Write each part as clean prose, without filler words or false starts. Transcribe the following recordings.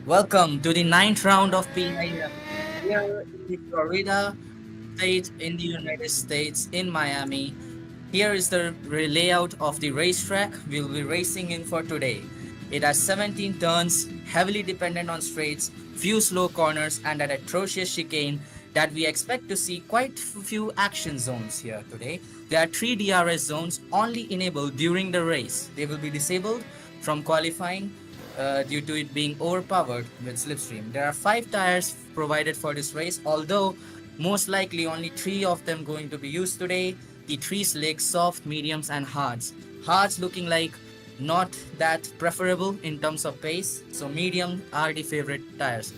Welcome to the ninth round of PIM here in the Florida state in the United States in Miami. Here is the layout of the racetrack we'll be racing in for today. It has 17 turns, heavily dependent on straights, few slow corners, and an atrocious chicane that we expect to see quite few action zones here today. There are 3 DRS zones only enabled during the race. They will be disabled from qualifying due to it being overpowered with slipstream. There are 5 tires provided for this race, although most likely only 3 of them going to be used today. The 3 slicks, soft, mediums, and hards. Hards looking like not that preferable in terms of pace, so medium are the favorite tires.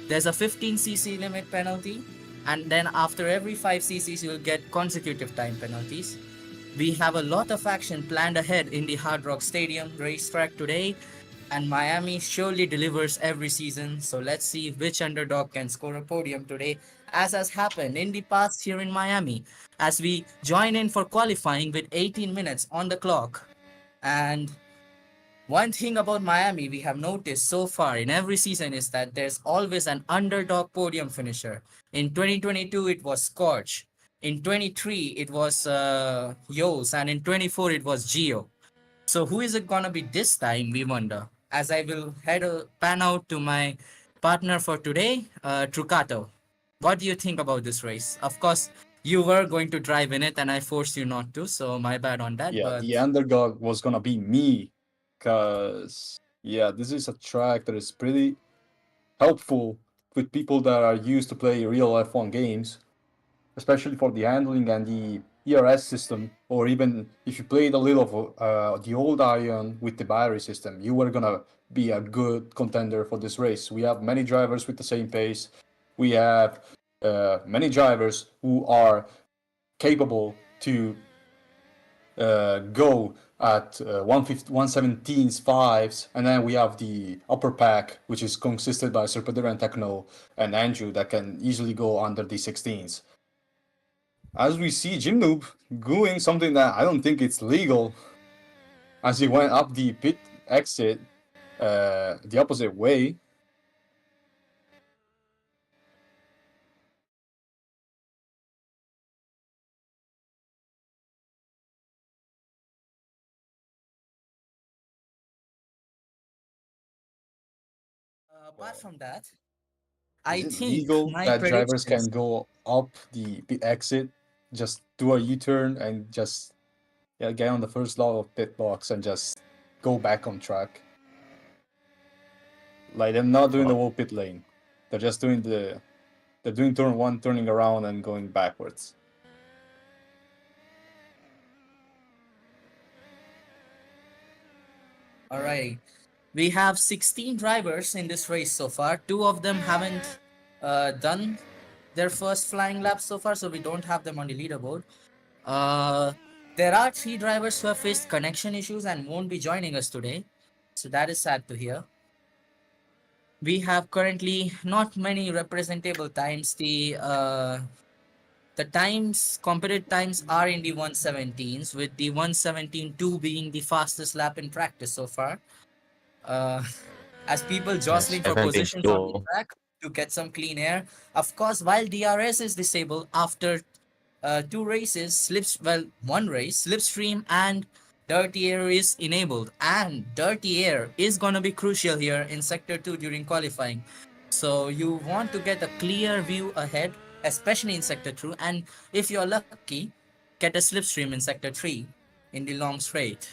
There's a 15cc limit penalty, and then after every 5 cc's, you'll get consecutive time penalties. We have a lot of action planned ahead in the Hard Rock Stadium racetrack today, and Miami surely delivers every season. So let's see which underdog can score a podium today, as has happened in the past here in Miami, as we join in for qualifying with 18 minutes on the clock. And one thing about Miami we have noticed so far in every season is that there's always an underdog podium finisher. In 2022, it was Scorch. In 23, it was Yos. And in 24, it was Gio. So who is it gonna be this time? We wonder. As I will head pan out to my partner for today, Trucato. What do you think about this race? Of course, you were going to drive in it, and I forced you not to. So my bad on that. Yeah, But the underdog was gonna be me, cause this is a track that is pretty helpful with people that are used to play real F1 games, especially for the handling and the ERS system, or even if you played a little of the old Ion with the battery system, you were gonna be a good contender for this race. We have many drivers with the same pace. We have many drivers who are capable to go at 117's fives, and then we have the upper pack, which is consisted by Serpedero and Techno and Andrew that can easily go under the 16s. As we see Jim Noob doing something that I don't think it's legal, as he went up the pit exit the opposite way. apart Well, from that, is I it think legal my that drivers predictions. can go up the pit exit, just do a U-turn and just get on the first lap of pit box and just go back on track? Like they're not doing the Well, whole pit lane. They're just doing they're doing turn one, turning around and going backwards. Alright, we have 16 drivers in this race so far. 2 of them haven't done their first flying lap so far, so we don't have them on the leaderboard. Uh, there are 3 drivers who have faced connection issues and won't be joining us today, so that is sad to hear. We have currently not many representable times. The times, competitive times are in the 117s, with the 117.2 being the fastest lap in practice so far. Uh, as people yeah, jostling for 17 positions on the two. track to get some clean air. Of course, while DRS is disabled after 1 race, Slipstream and Dirty Air is enabled. And Dirty Air is going to be crucial here in Sector 2 during qualifying. So you want to get a clear view ahead, especially in Sector 2. And if you're lucky, get a Slipstream in Sector 3 in the long straight.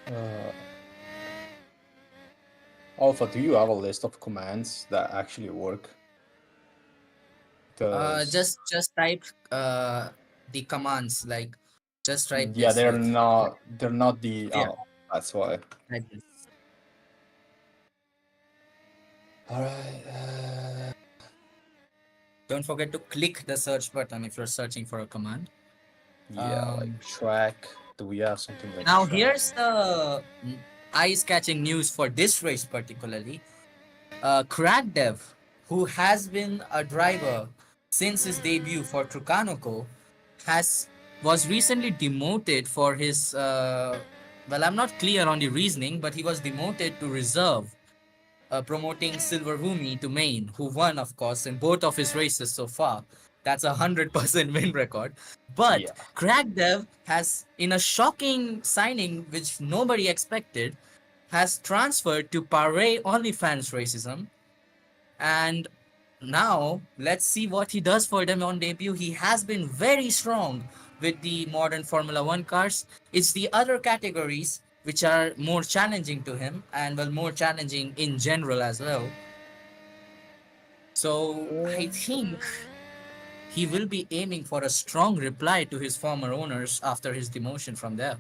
Uh, Alpha, do you have a list of commands that actually work? Because Just type the commands, like just write yeah, this with they're not the yeah, that's why. type this. All right. Don't forget to click the search button if you're searching for a command. Yeah, like Um, track. Do we have something like Now track? here's the eyes-catching news for this race particularly. Crack Dev, who has been a driver since his debut for Trucanoco, has was recently demoted for his. Well, I'm not clear on the reasoning, but he was demoted to reserve, promoting Silver Wumi to main, who won, of course, in both of his races so far. That's 100% win record. But Yeah. Crackdev has, in a shocking signing which nobody expected, has transferred to Paray OnlyFans racism. And now let's see what he does for them on debut. He has been very strong with the modern Formula One cars. It's the other categories which are more challenging to him, and well, more challenging in general as well. So I think he will be aiming for a strong reply to his former owners after his demotion from there.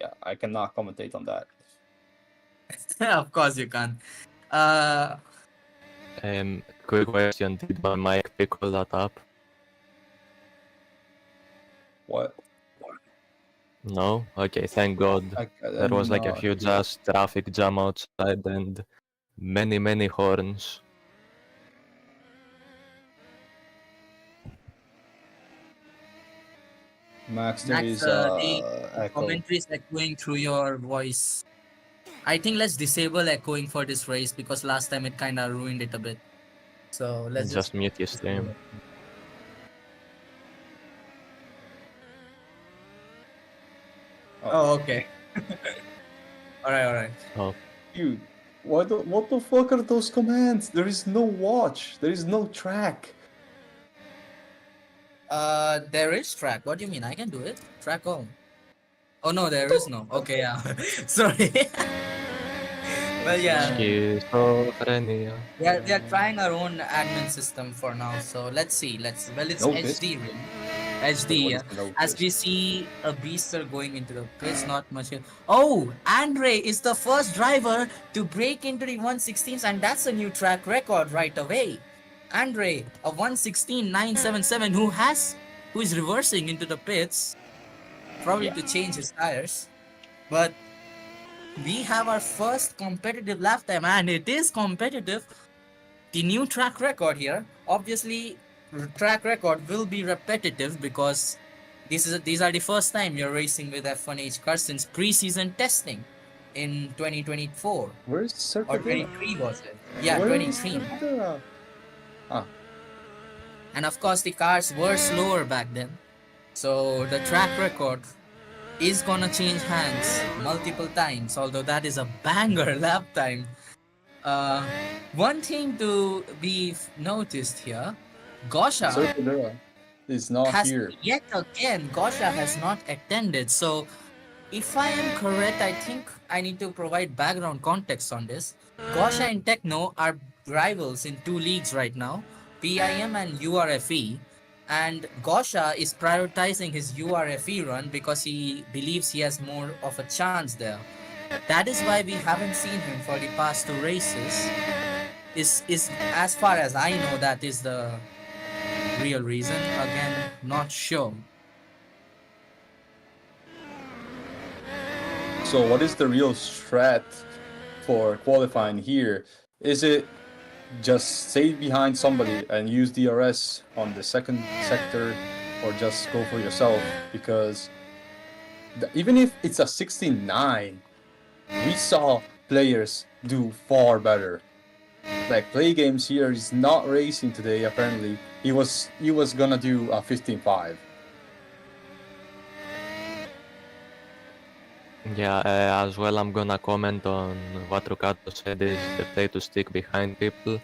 Yeah, I cannot commentate on that. Of course you can. Uh, Quick question, did my mic pick all that up? What? No? Okay, thank God. I There was like a cannot huge hear. ass traffic jam outside and many horns. Max, there Max, is the echo. commentary is echoing through your voice. I think let's disable echoing for this race because last time it kind of ruined it a bit. So let's just Just mute your disable stream. it. Oh, Oh, okay. All right, all right. Oh, dude, what the fuck are those commands? There is no watch. There is no track. There is track. What do you mean? I can do it. Track home. Oh no, there is What no. Okay, yeah. Sorry. Well, yeah. schizophrenia. We are trying our own admin system for now. So let's see. Well, it's Notice? HD really. Wait, HD. what Yeah. is the As we notice? see a beaster going into the pits, not much. Oh, Andre is the first driver to break into the 116s, and that's a new track record right away. Andre, a 116.977, who is reversing into the pits, probably Yeah. to change his tires. But we have our first competitive lap time, and it is competitive. The new track record here, obviously, track record will be repetitive because these are the first time you're racing with F1H cars since preseason testing in 2024 Where is or Cercadera? 23 was it? Yeah, Where is 23. Cercadera? Ah, And of course, the cars were slower back then, so the track record is gonna change hands multiple times. Although that is a banger lap time. Uh, One thing to be noticed here, Gosha Cercadera is not has here. yet again, Gosha has not attended. So, if I am correct, I think I need to provide background context on this. Gosha and Techno are rivals in two leagues right now, PIM and URFE. And Gosha is prioritizing his URFE run because he believes he has more of a chance there. That is why we haven't seen him for the past two races. Is as far as I know, that is the real reason. Again, not sure. So what is the real strat for qualifying here? Is it just stay behind somebody and use DRS on the second sector, or just go for yourself? Because even if it's a 69, we saw players do far better. Like Play Games here is not racing today. Apparently, he was gonna do a 15.5. Yeah, as well, I'm gonna comment on what Rukato said is the play to stick behind people.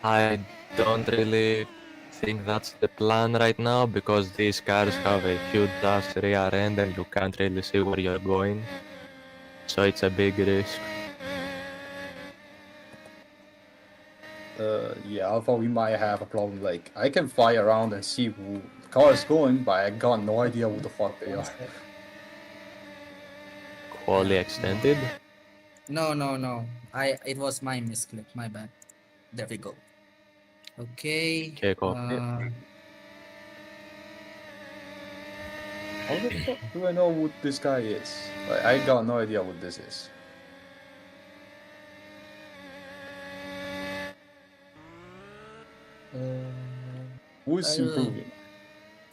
I don't really think that's the plan right now because these cars have a huge ass rear end and you can't really see where you're going. So it's a big risk. Yeah, I thought we might have a problem. Like, I can fly around and see who the car is going, but I got no idea who the fuck they One are. sec. Quali extended. No, no, no. It was my misclick. My bad. There we go. Okay. Okay, copy. How the fuck do I know what this guy is? Like, I got no idea what this is. Who is Well, improving?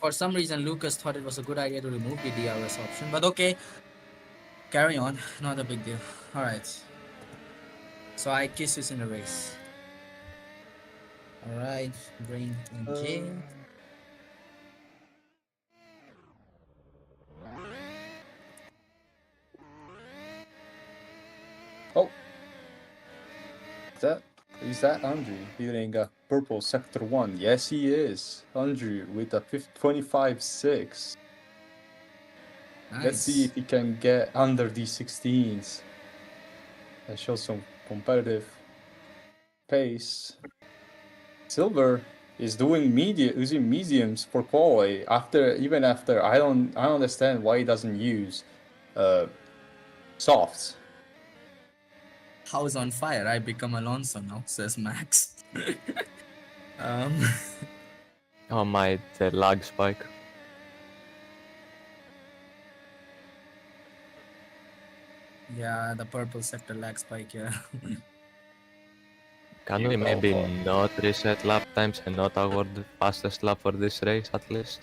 For some reason, Lucas thought it was a good idea to remove the DRS option, but okay, carry on. Not a big deal. All right. So I kiss is in the race. All right, bring in J. Oh, is that Andrew hitting a purple sector 1? Yes, he is. Andrew with a 25-6. Let's see Nice. if he can get under these 16s and show some competitive pace. Silver is doing using mediums for quality even after I don't understand why he doesn't use softs. House on fire. I become Alonso now, says Max. um, Oh my, the lag spike. yeah, the purple sector lag spike. Yeah. Can You we maybe alpha. not reset lap times and not award the fastest lap for this race at least?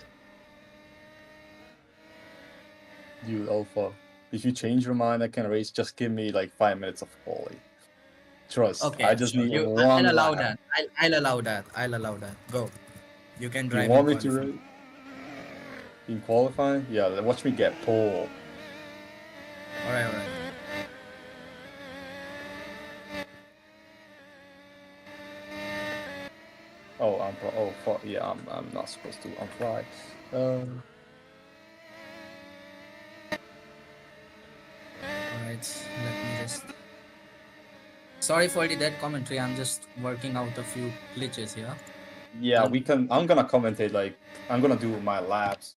You alpha. If you change your mind, I can race. Just give me like 5 minutes of quality. Trust. Okay, I just sure. need I'll one allow lap. that. I'll allow that. I'll allow that. Go. You can You drive in want me to qualifying. race in qualifying? Yeah, watch me get pole. All right, all right. Oh, fuck. Yeah, I'm not supposed to. I'm fly. All right. Let me just. Sorry for the dead commentary. I'm just working out a few glitches here. Yeah, Done. we can. I'm gonna commentate like I'm gonna do my laps.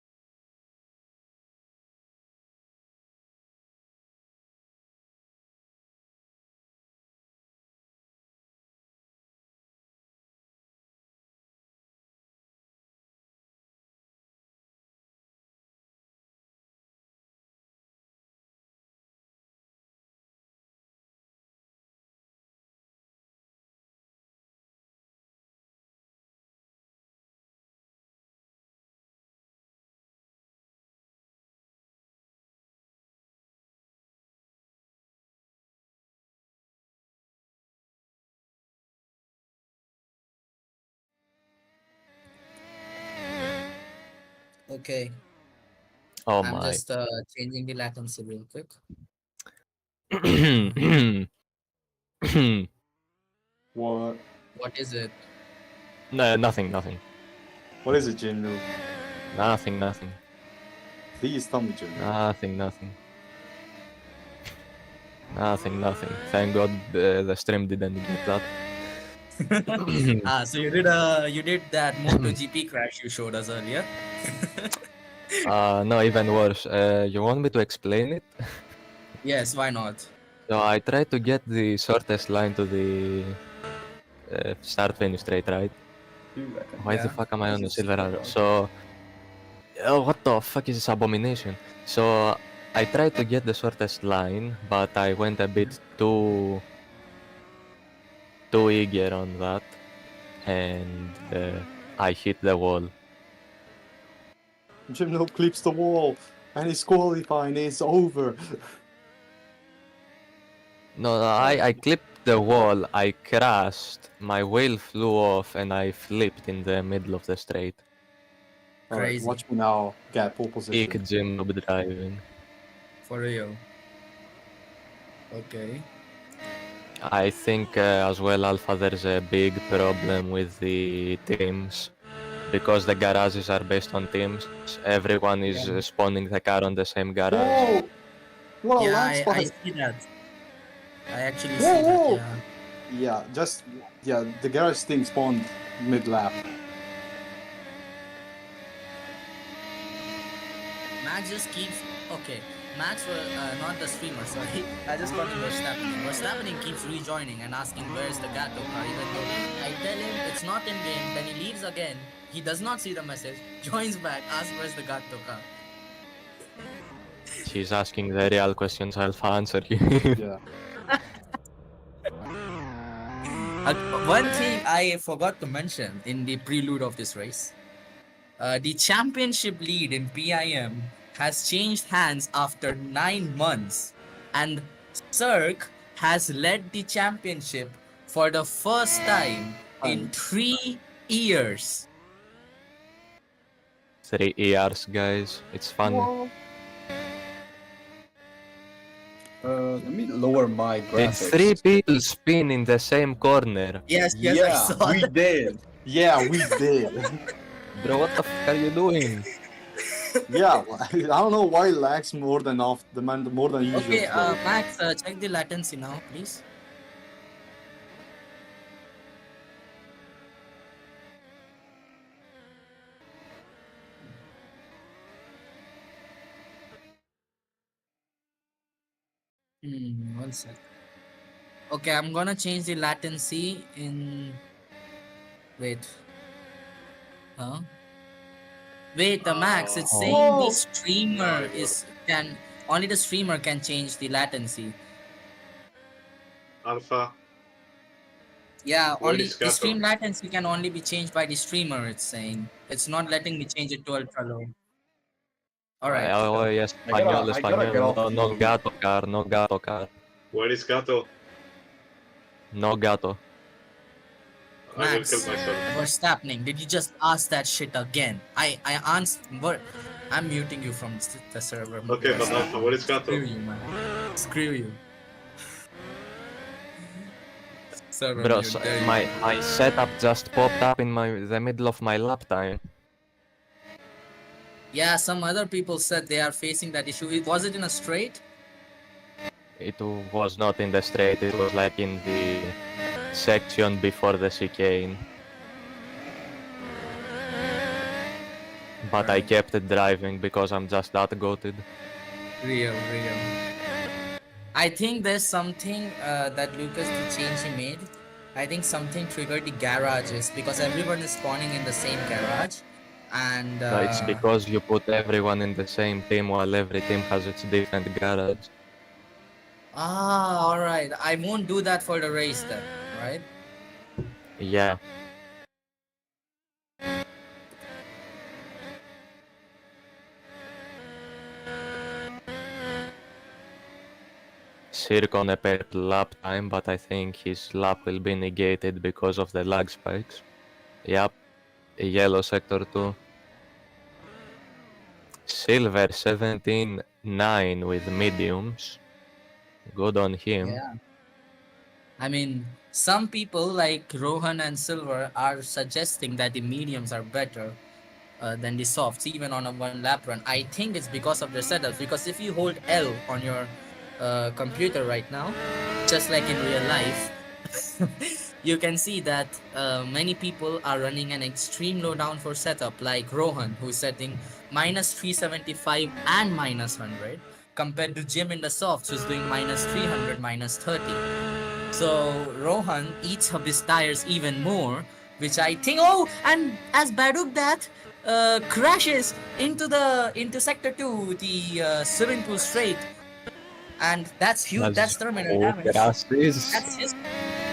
Okay. Oh I'm my. just changing the latency real quick. What? What is it? No, nothing, nothing. What is it, Jinru? Nothing, nothing. Please tell me, Jinru. Nothing, nothing. Nothing, nothing. Thank God the stream didn't get that. So you did that MotoGP crash you showed us earlier. No, even worse. You want me to explain it? Yes, why not? So I tried to get the shortest line to the start finish straight, right? Dude, I can Why the Yeah. fuck am I on the just silver skip arrow? on. So, oh, what the fuck is this abomination? So I tried to get the shortest line, but I went a bit too eager on that, and I hit the wall. Jinru clips the wall, and his qualifying is over. No, I clipped the wall, I crashed, my wheel flew off, and I flipped in the middle of the straight. Alright, Crazy. watch me now get pole Peak position. gym noob driving. For real. Okay. I think as well, Alpha, there's a big problem with the teams. Because the garages are based on teams, everyone is Yeah. spawning the car on the same garage. Whoa! What a Yeah, lag I spike! see that. I actually Whoa, see that, whoa! yeah. Yeah, the garage thing spawned mid-lap. Max just keeps okay. Max were not the streamer, sorry. I just called him Verstappen. Verstappen keeps rejoining and asking where's the Gato car, even though I tell him it's not in game, then he leaves again. He does not see the message, joins back, asks where's the Gato car. She's asking the real questions, I'll answer you. Yeah. One thing I forgot to mention in the prelude of this race. The championship lead in PIM has changed hands after 9 months, and Cirque has led the championship for the first time in And 3 years. 3 years, guys. It's fun. let me lower my Did three graphics. people spin in the same corner? Yes, yes, I Yeah, saw we that. did. Yeah, we did. Bro, what the fuck are you doing? Yeah, I don't know why it lags more than usual Okay, today. Max, check the latency now, please. One sec. Okay, I'm gonna change the latency in. Wait. Huh? Wait, Max, it's Oh, saying the Whoa! streamer You're is can only the streamer can change the latency. Alpha. Yeah, Where only is the Gato? stream latency can only be changed by the streamer, it's saying. It's not letting me change it to ultra low. Alright. oh, yes, español, I gotta get español. off No, no the. gato car, no gato car. Where is Gato? No gato. I will kill Max, myself. what's happening? Did you just ask that shit again? I answered. What? I'm muting you from the server. Okay, but Alpha, where is Gato? Screw you, man. Screw you. Server Bro, mute. There you my setup just popped up in the middle of my lap time. Yeah, some other people said they are facing that issue. Was it in a straight? It was not in the straight, it was like in the section before the chicane. But I Right. kept it driving because I'm just that goated. Real. I think there's something that Lucas, the change he made. I think something triggered the garages because everyone is spawning in the same garage, and No, it's because you put everyone in the same team while every team has its different garage. all right. I won't do that for the race then, right? Yeah. Cirque on a purple lap time, but I think his lap will be negated because of the lag spikes. Yep. Yellow sector 2. Silver 17-9 with mediums. Good on him. Yeah. I mean, some people like Rohan and Silver are suggesting that the mediums are better than the softs, even on a one lap run. I think it's because of their setups. Because if you hold L on your computer right now, just like in real life, you can see that many people are running an extreme low down for setup, like Rohan, who's setting minus 375 and minus 100, compared to Jim in the softs, who's doing minus 300, minus 30. So Rohan eats up his tires even more, which I think. Oh, and as Baduk that crashes into sector 2, the swimming pool straight, and that's huge. That's terminal Oh, damage. grasses.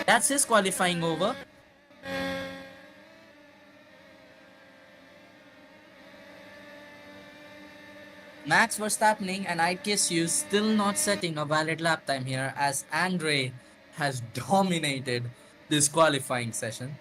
That's his qualifying over. Max Verstappen and I Kiss You still not setting a valid lap time here, as Andre has dominated this qualifying session.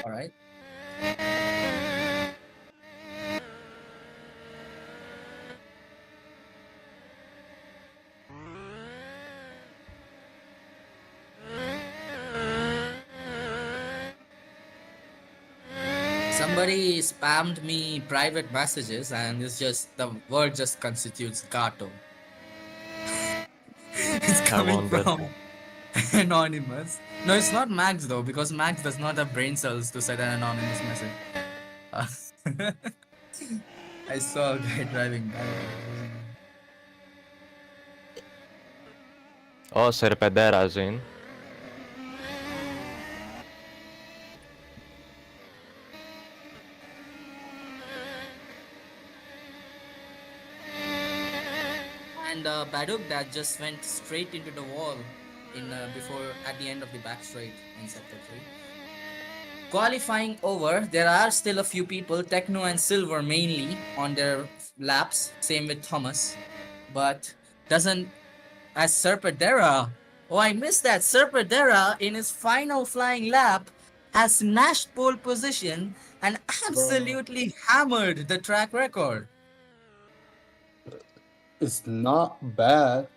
All right. Somebody spammed me private messages, and it's just the word just constitutes gato. It's I coming wonder. from anonymous. No, it's not Max though, because Max does not have brain cells to set an anonymous message. I saw a guy driving by. Oh, Serpedera's in. And Baduk that just went straight into the wall in before at the end of the back straight in sector 3. Qualifying over, there are still a few people, Techno and Silver mainly, on their laps. Same with Thomas, but doesn't as Serpedera. Oh, I missed that. Serpedera in his final flying lap has smashed pole position and absolutely hammered the track record. It's not bad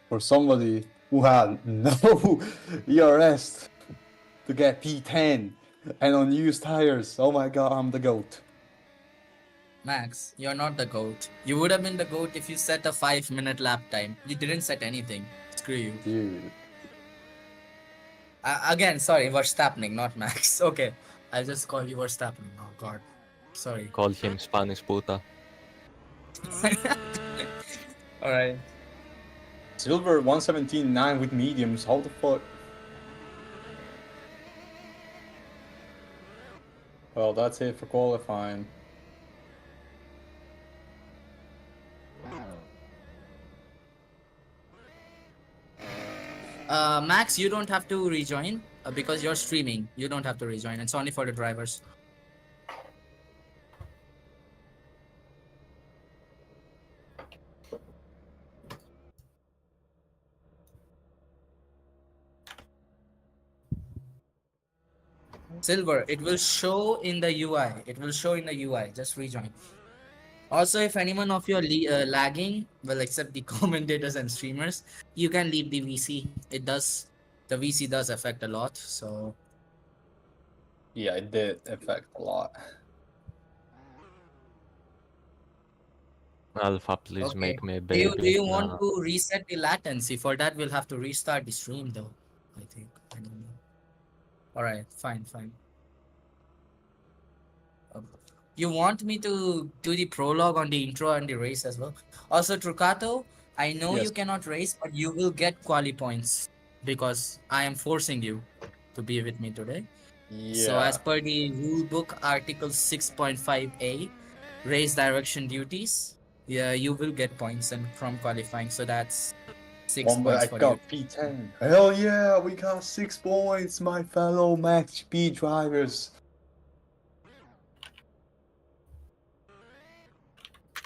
for somebody who had no ERS to get P10 and unused tires. Oh my god, I'm the GOAT. Max, you're not the GOAT. You would have been the GOAT if you set a 5-minute lap time. You didn't set anything. Screw you. Dude. Again, sorry, Verstappen, not Max. Okay, I'll just call you Verstappen. Oh god. Sorry. Call him Spanish puta. Alright. Silver 117.9 with mediums. How the fuck? Well, that's it for qualifying. Max, you don't have to rejoin because you're streaming. You don't have to rejoin. It's only for the drivers. Silver, it will show in the UI. It will show in the UI. Just rejoin. Also, if anyone of you are lagging, well, except the commentators and streamers, you can leave the VC. The VC does affect a lot. So, Yeah, it did affect a lot. Alpha, please okay. make me a Do you baby. want Nah. to reset the latency? For that, we'll have to restart the stream, though. I think. I don't know. All right, fine. You want me to do the prologue on the intro and the race as well? Also, Trucato, I know Yes. you cannot race, but you will get quali points because I am forcing you to be with me today. So, Yeah. as per the rule book, Article 6.5a, race direction duties, yeah, you will get points and from qualifying. So that's 6 points I for you. got P10. Hell yeah, we got 6 points, my fellow Max Speed drivers.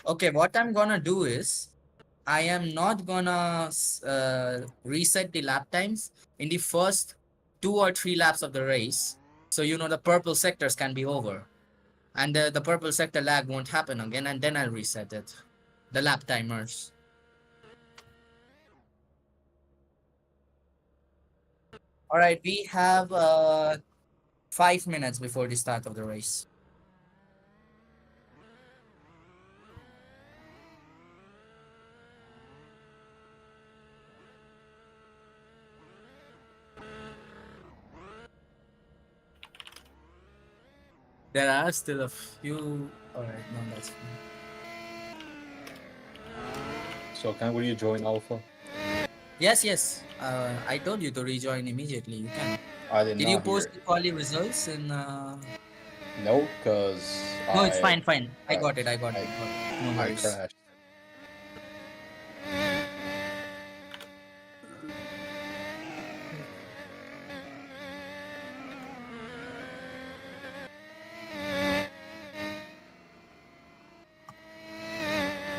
Okay, what I'm gonna do is I am not gonna reset the lap times in the first 2 or 3 laps of the race. So, the purple sectors can be over. And the purple sector lag won't happen again. And then I'll reset it. The lap timers. All right, we have 5 minutes before the start of the race. There are still a few. All right, no, that's fine. So can we join Alpha? Yes. I told you to rejoin immediately. You can. I did Did you not post hear. the quali results in? No, because No, it's fine. I got it. No I worries. crashed.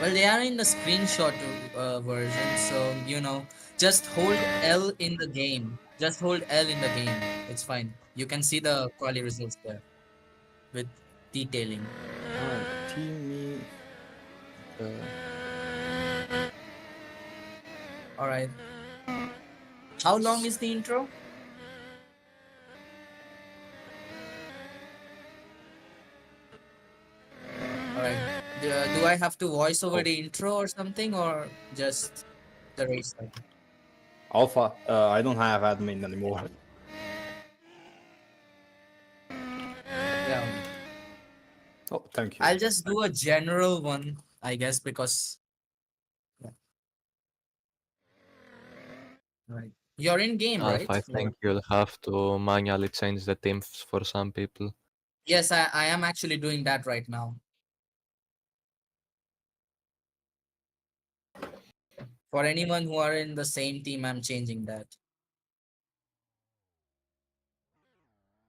Well, they are in the screenshot version, so just hold L in the game. Just hold L in the game. It's fine. You can see the quali results there with detailing. Alright, team me. All right. How long is the intro? All right. Do I have to voice over the intro or something, or just the race start? Alpha, I don't have admin anymore. Yeah. Oh, thank you. I'll just do a general one, I guess, because Right. You're in game, Alpha, right? I think you'll have to manually change the teams for some people. Yes, I am actually doing that right now. For anyone who are in the same team, I'm changing that.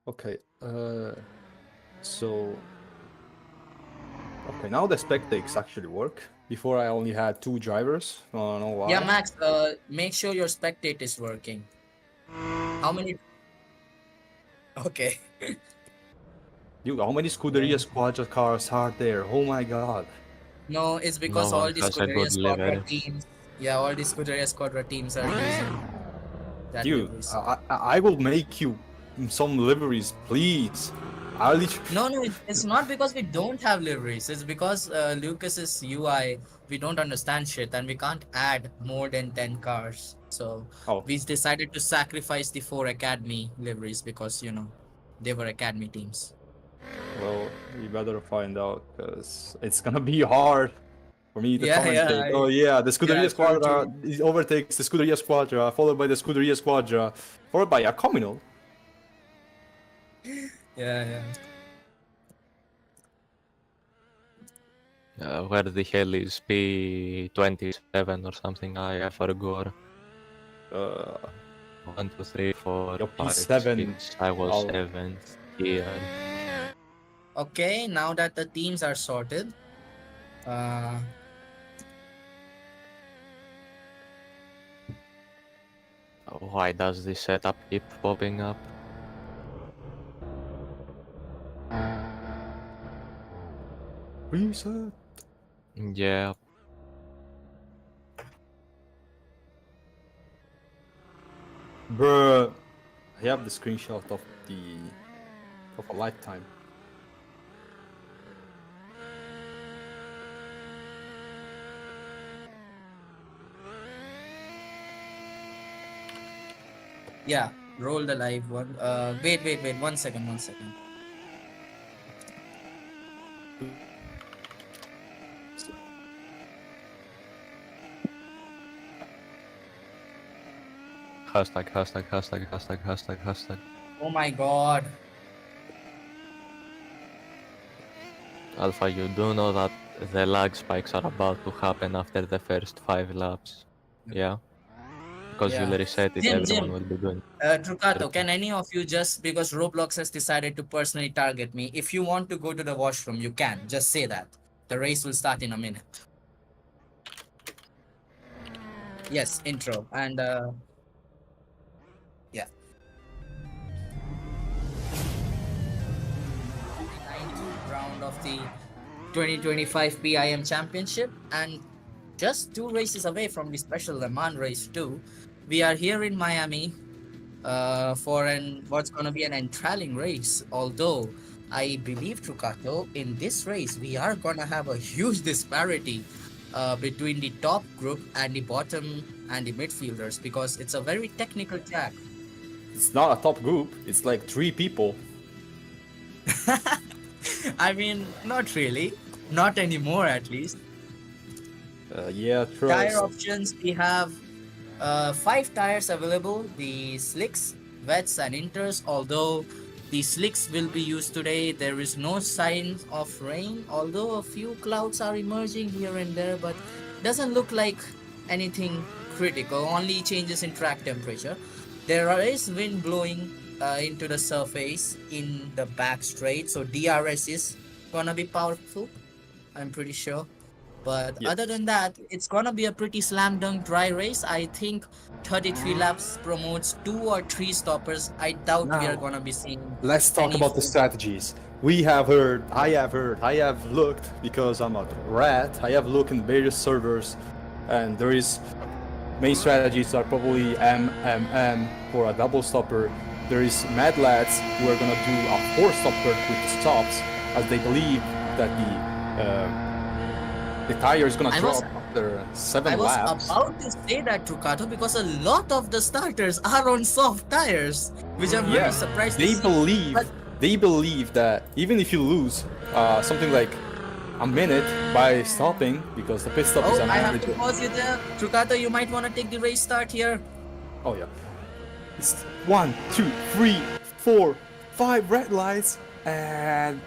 Okay. So. Okay, now the spectates actually work. Before I only had 2 drivers. I don't know Yeah, why. Max, make sure your spectate is working. How many? Okay. Dude, how many Yeah. Scuderia Squadra cars are there? Oh my god. No, it's No because one all the has a Scuderia good Squadra livery. teams, yeah, all the Scuderia Squadra teams are using that Dude, liveries. I will make you some liveries, please. I'll No, no, it's not because we don't have liveries. It's because Lucas's UI, we don't understand shit and we can't add more than 10 cars. So Oh, we decided to sacrifice the 4 Academy liveries because, they were Academy teams. well, you better find out because it's gonna be hard for me to Yeah, yeah, commentate. Oh yeah, the yeah, Scuderia true, Squadra true. overtakes the Scuderia Squadra, followed by the Scuderia Squadra, followed by a communal. Yeah, yeah. Where the hell is P27 or something? I forgot. Uh, 1, 2, 3, 4, your 5, P7. 6. I was I'll- 7th here. Okay, now that the teams are sorted, uh, Why does this setup keep popping up? Reset. Yeah, Bruh, I have the screenshot of a lifetime. yeah, roll the live one. Wait, 1 second, 1 second. hashtag. Oh my god. Alpha, you do know that the lag spikes are about to happen after the first 5 laps. Yeah? Because you'll Yeah. reset it, everyone Jim, will be doing Trucato, 30. can any of you just because Roblox has decided to personally target me, if you want to go to the washroom, you can. Just say that. The race will start in a minute. Yes, intro. And yeah. 9th round of the 2025 PIM Championship. And just 2 races away from the special Le Mans race 2, we are here in Miami for what's going to be an enthralling race. Although I believe, Trucato, in this race we are going to have a huge disparity between the top group and the bottom and the midfielders because it's a very technical track. It's not a top group. It's like 3 people. I mean, not really, not anymore at least. Yeah, Tire trust. options, we have 5 tires available, the slicks, wets and inters. Although the slicks will be used today, there is no sign of rain, although a few clouds are emerging here and there, but doesn't look like anything critical, only changes in track temperature. There is wind blowing into the surface in the back straight, so DRS is gonna be powerful, I'm pretty sure. But Yes. other than that, it's gonna be a pretty slam dunk dry race. I think 33 laps promotes 2 or 3 stoppers. I doubt we are Now, gonna be seeing. let's talk any about the full- strategies. I have looked because I'm a rat. I have looked in various servers, and there is main strategies are probably M for a double stopper. There is mad lads who are gonna do a 4 stopper with the stops, as they believe that the tire is gonna I drop was- after 7 I was laps. about to say that, Trucato, because a lot of the starters are on soft tires, which I'm Yeah, really surprised to they see. believe But- they believe that even if you lose something like a minute by stopping, because the pit stop is Oh, a I have to minute. pause you there. Trucato, you might want to take the race start here. Oh yeah. It's 1, 2, 3, 4, 5 red lights, and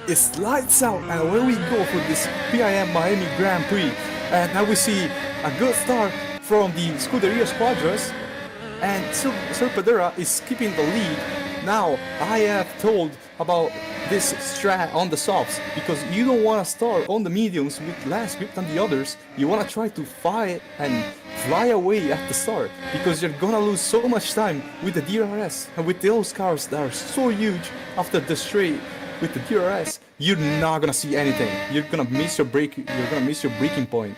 it's lights out. And away we go for this PIM Miami Grand Prix. And now we see a good start from the Scuderia Squadras, and Serpadera is keeping the lead. Now I have told about this strat on the softs because you don't want to start on the mediums with less grip than the others. You want to try to fight and fly away at the start because you're gonna lose so much time with the DRS and with those cars that are so huge after the straight with the DRS. You're not gonna see anything. You're gonna miss your break. You're gonna miss your breaking point,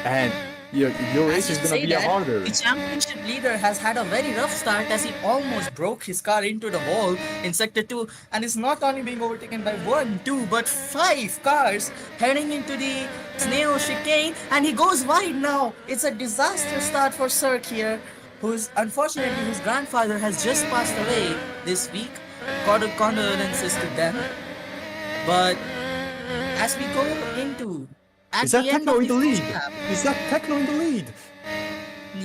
and your race is gonna be harder. The championship leader has had a very rough start as he almost broke his car into the wall in Sector 2 and is not only being overtaken by 1, 2, but 5 cars heading into the Sneo chicane, and he goes wide now. It's a disaster start for Cirque here, whose grandfather has just passed away this week. Condolences to them. But as we go into Is that Techno in the lead? Is that Techno in the lead?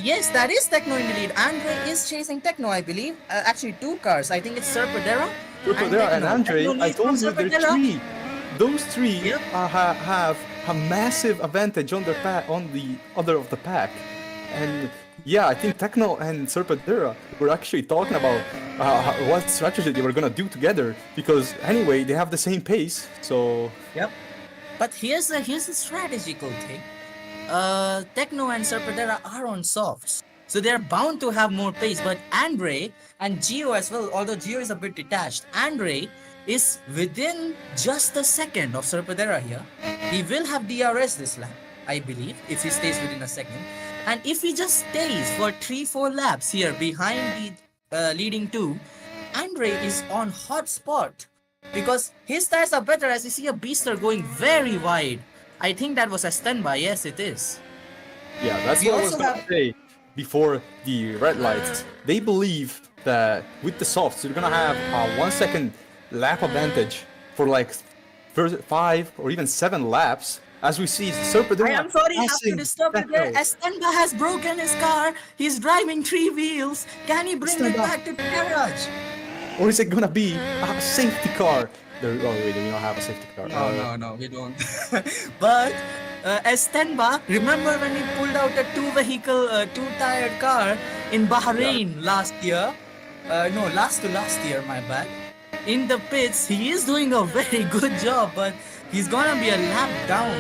Yes, that is Techno in the lead. Andre is chasing Techno, I believe. Actually, 2 cars. I think it's Serpadera and Andre. Techno I leads from told you there are Serpadera. 3. Those 3 Yep. have a massive advantage on on the other of the pack, and yeah, I think Techno and Serpadera were actually talking about what strategy they were gonna do together because anyway they have the same pace. So Yep. But here's the strategical thing. Techno and Serpadera are on softs, so they're bound to have more pace. But Andre and Gio as well, although Gio is a bit detached, Andre is within just a second of Serpadera here. He will have DRS this lap, I believe, if he stays within a second. And if he just stays for 3-4 laps here behind the leading 2, Andre is on hot spot because his tires are better as you see a Beaster going very wide. I think that was a standby. Yes, it is. yeah, that's We what I was also gonna have- say before the red lights. They believe that with the softs you're gonna have a 1 second lap advantage for like 5 or even 7 laps. As we see, Serpadera I am sorry, I have to passing disturb you there. Techno. Estenba has broken his car. He's driving 3 wheels. Can he bring it Estenba. back to the garage? Or is it gonna be a safety car? Oh wait, we don't have a safety car. No, we don't. But Estenba, remember when he pulled out a 2-tired car in Bahrain last year? No, last year, my bad. In the pits, he is doing a very good job, but he's gonna be a lap down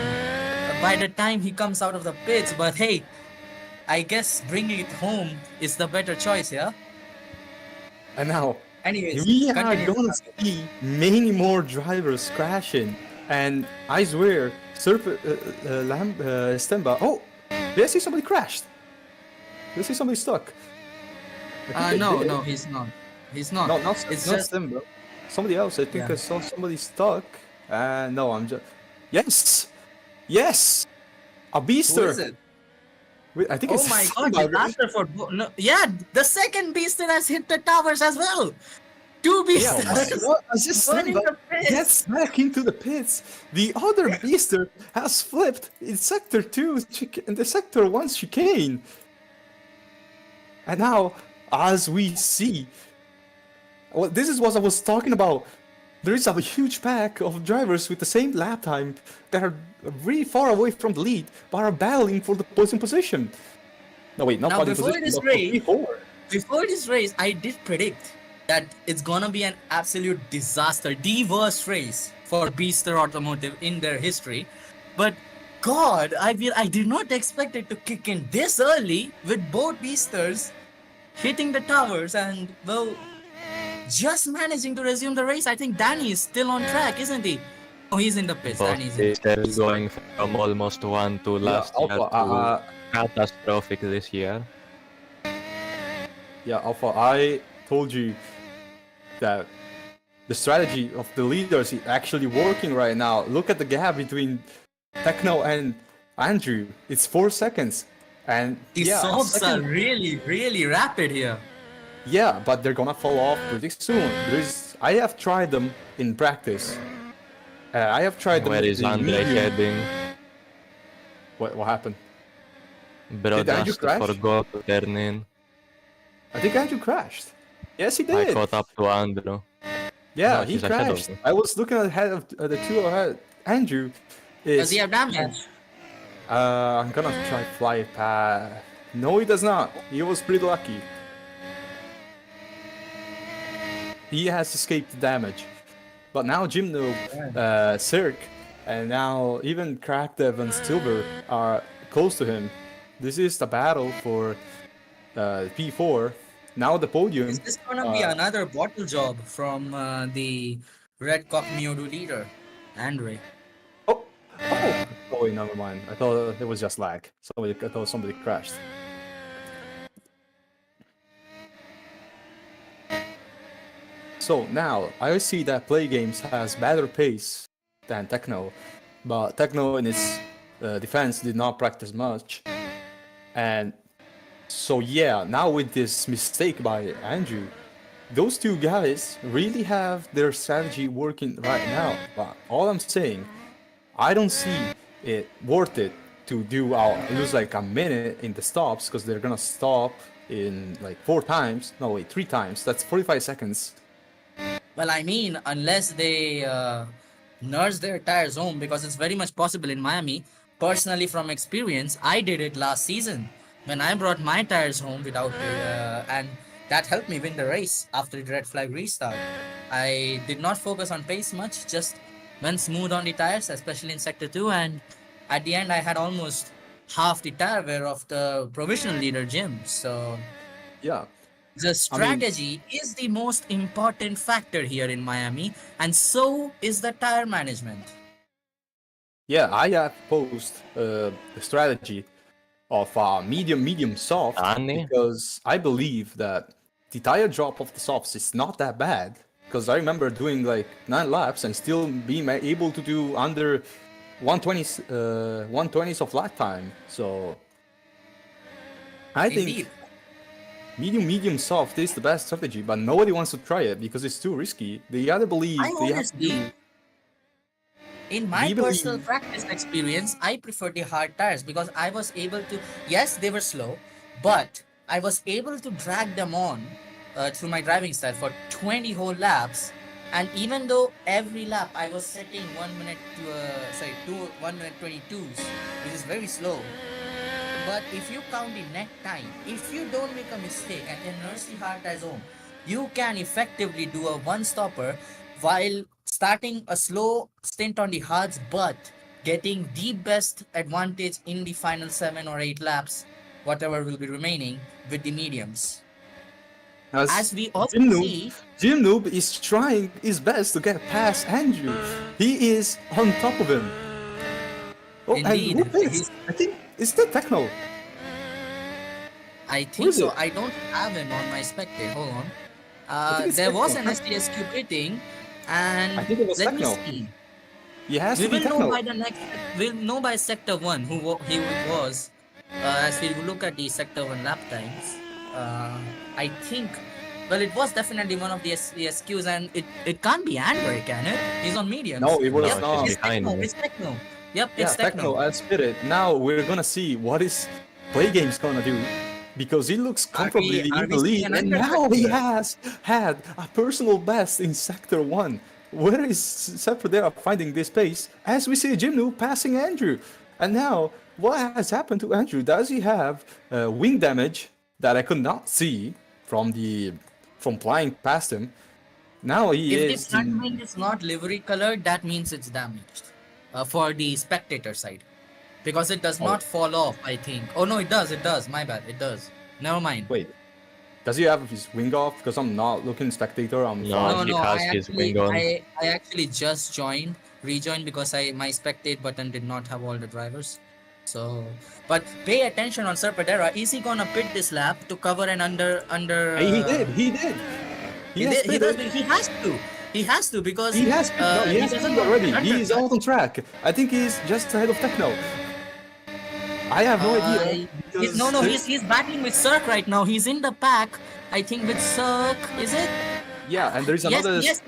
by the time he comes out of the pits. But hey, I guess bringing it home is the better choice, yeah? And now Anyways, we are continue. gonna see many more drivers crashing, and I swear, Stemba. Oh, did I see somebody crashed? Did I see somebody stuck? I think I did. No, he's not. He's not. No, It's not just Stemba. Somebody else. I think Yeah. I saw somebody stuck. No, I'm just. Yes, a beaster. who is it? Wait, I think Oh it's my god, Stemba. disaster for no, yeah, the second beaster has hit the towers as well. 2 beasters. What? I just One in Stemba the pits. gets back into the pits. The other beaster has flipped in sector 2 in the sector 1 chicane. And now, as we see, well, this is what I was talking about. There is a huge pack of drivers with the same lap time that are really far away from the lead, but are battling for the podium position. No, wait, not Now, podium before position, this but for race- P4. Before this race, I did predict that it's gonna be an absolute disaster, the worst race for Beaster Automotive in their history. But God, I did not expect it to kick in this early with both Beasters hitting the towers and, well, just managing to resume the race. I think Danny is still on track, isn't he? Oh, he's in the pits. Both Danny's in the Beasters pits. going from almost 1 to last year Alpha, to catastrophic this year. Yeah, Alpha, I told you that the strategy of the leaders is actually working right now. Look at the gap between Techno and Andrew. It's 4 seconds. And The yeah, sobs are second- really, really rapid here. yeah, but they're gonna fall off pretty soon. I have tried them in practice. I have tried them Where with is the Andre medium- heading? What happened? Bro Did Andrew just crash? forgot to turn in. I think Andrew crashed. Yes, he I did. caught up to Andrew. Yeah, No, he he's ahead of crashed. me. I was looking ahead of the two ahead. Andrew Does is. he have damage? I'm gonna try fly past. No, he does not. He was pretty lucky. He has escaped damage. But now Jim Noob, Cirque, and now even Crackdev and Silver are close to him. This is the battle for P4. Now the podium. Is this gonna be another bottle job from the Red Cock Mewtwo leader, Andre? Oh, wait, never mind. I thought it was just lag. I thought somebody crashed. So now I see that Play Games has better pace than Techno, but Techno in its defense did not practice much, and so yeah, now with this mistake by Andrew, those two guys really have their strategy working right now. But all I'm saying, I don't see it worth it to do lose like a minute in the stops because they're gonna stop in like 3 times. That's 45 seconds. Well, I mean, unless they nurse their tires home, because it's very much possible in Miami. Personally, from experience, I did it last season when I brought my tires home without, and that helped me win the race after the red flag restart. I did not focus on pace much, just went smooth on the tires, especially in Sector 2, and at the end, I had almost half the tire wear of the provisional leader, Jim. So, Yeah. the strategy is the most important factor here in Miami, and so is the tire management. Yeah, I have posed the strategy of medium soft Annie? because I believe that the tire drop of the softs is not that bad. Because I remember doing like 9 laps and still being able to do under 120s of lap time. So I Indeed. think medium soft is the best strategy, but nobody wants to try it because it's too risky. They either believe I they have to honestly, do. in my We personal believe- practice experience, I prefer the hard tires because I was able to, yes, they were slow, but I was able to drag them on through my driving style for 20 whole laps. And even though every lap I was setting 1 minute to 1 minute 22s, which is very slow. But if you count the net time, if you don't make a mistake and then nurse the hard tires home, you can effectively do a one stopper while starting a slow stint on the hards, but getting the best advantage in the final 7 or 8 laps, whatever will be remaining, with the mediums. As we also see, Jim Noob is trying his best to get past Andrew. He is on top of him. Oh, Indeed. and who is? I think it's the Techno. I Who think is so. it? I don't have him on my spectate. Hold on. think it's There was Techno. an STSQ rating, and I think it was let me Techno. see. He has We to be will know Techno. by the next. We'll know by Sector 1 who he was. As we look at the Sector 1 lap times, I think. Well, it was definitely one of the SQs, and it can't be Android, can it? He's on mediums. No, it was Yep, not. she's it's behind Techno. me. It's Techno. Yep, Yeah, it's Techno. I spit it. Now we're gonna see what is Play Games gonna do. Because he looks comfortably in are the we lead, seeing and an now he undercut? has had a personal best in Sector 1. Where is Sepradera finding this pace? As we see Jim Noob passing Andrew. And now, what has happened to Andrew? Does he have wing damage that I could not see from flying past him? Now he If the is... front wing is not livery colored, that means it's damaged for the spectator side. Because it does not fall off, I think. Oh no, it does, my bad, it does. Never mind. Wait, does he have his wing off? Because I'm not looking spectator, I'm No, flying. he has his wing on. I actually just rejoined because my spectate button did not have all the drivers. So, but pay attention on Serpedera. Is he gonna pit this lap to cover an under? Hey, he did. He has pitted. He has to because He has he has doesn't pitted already. want He is out on track. I think he's just ahead of Techno. I have no idea. He's battling with Cirque right now. He's in the pack. I think with Cirque, is it? Yeah, and there is Yes, another. yes.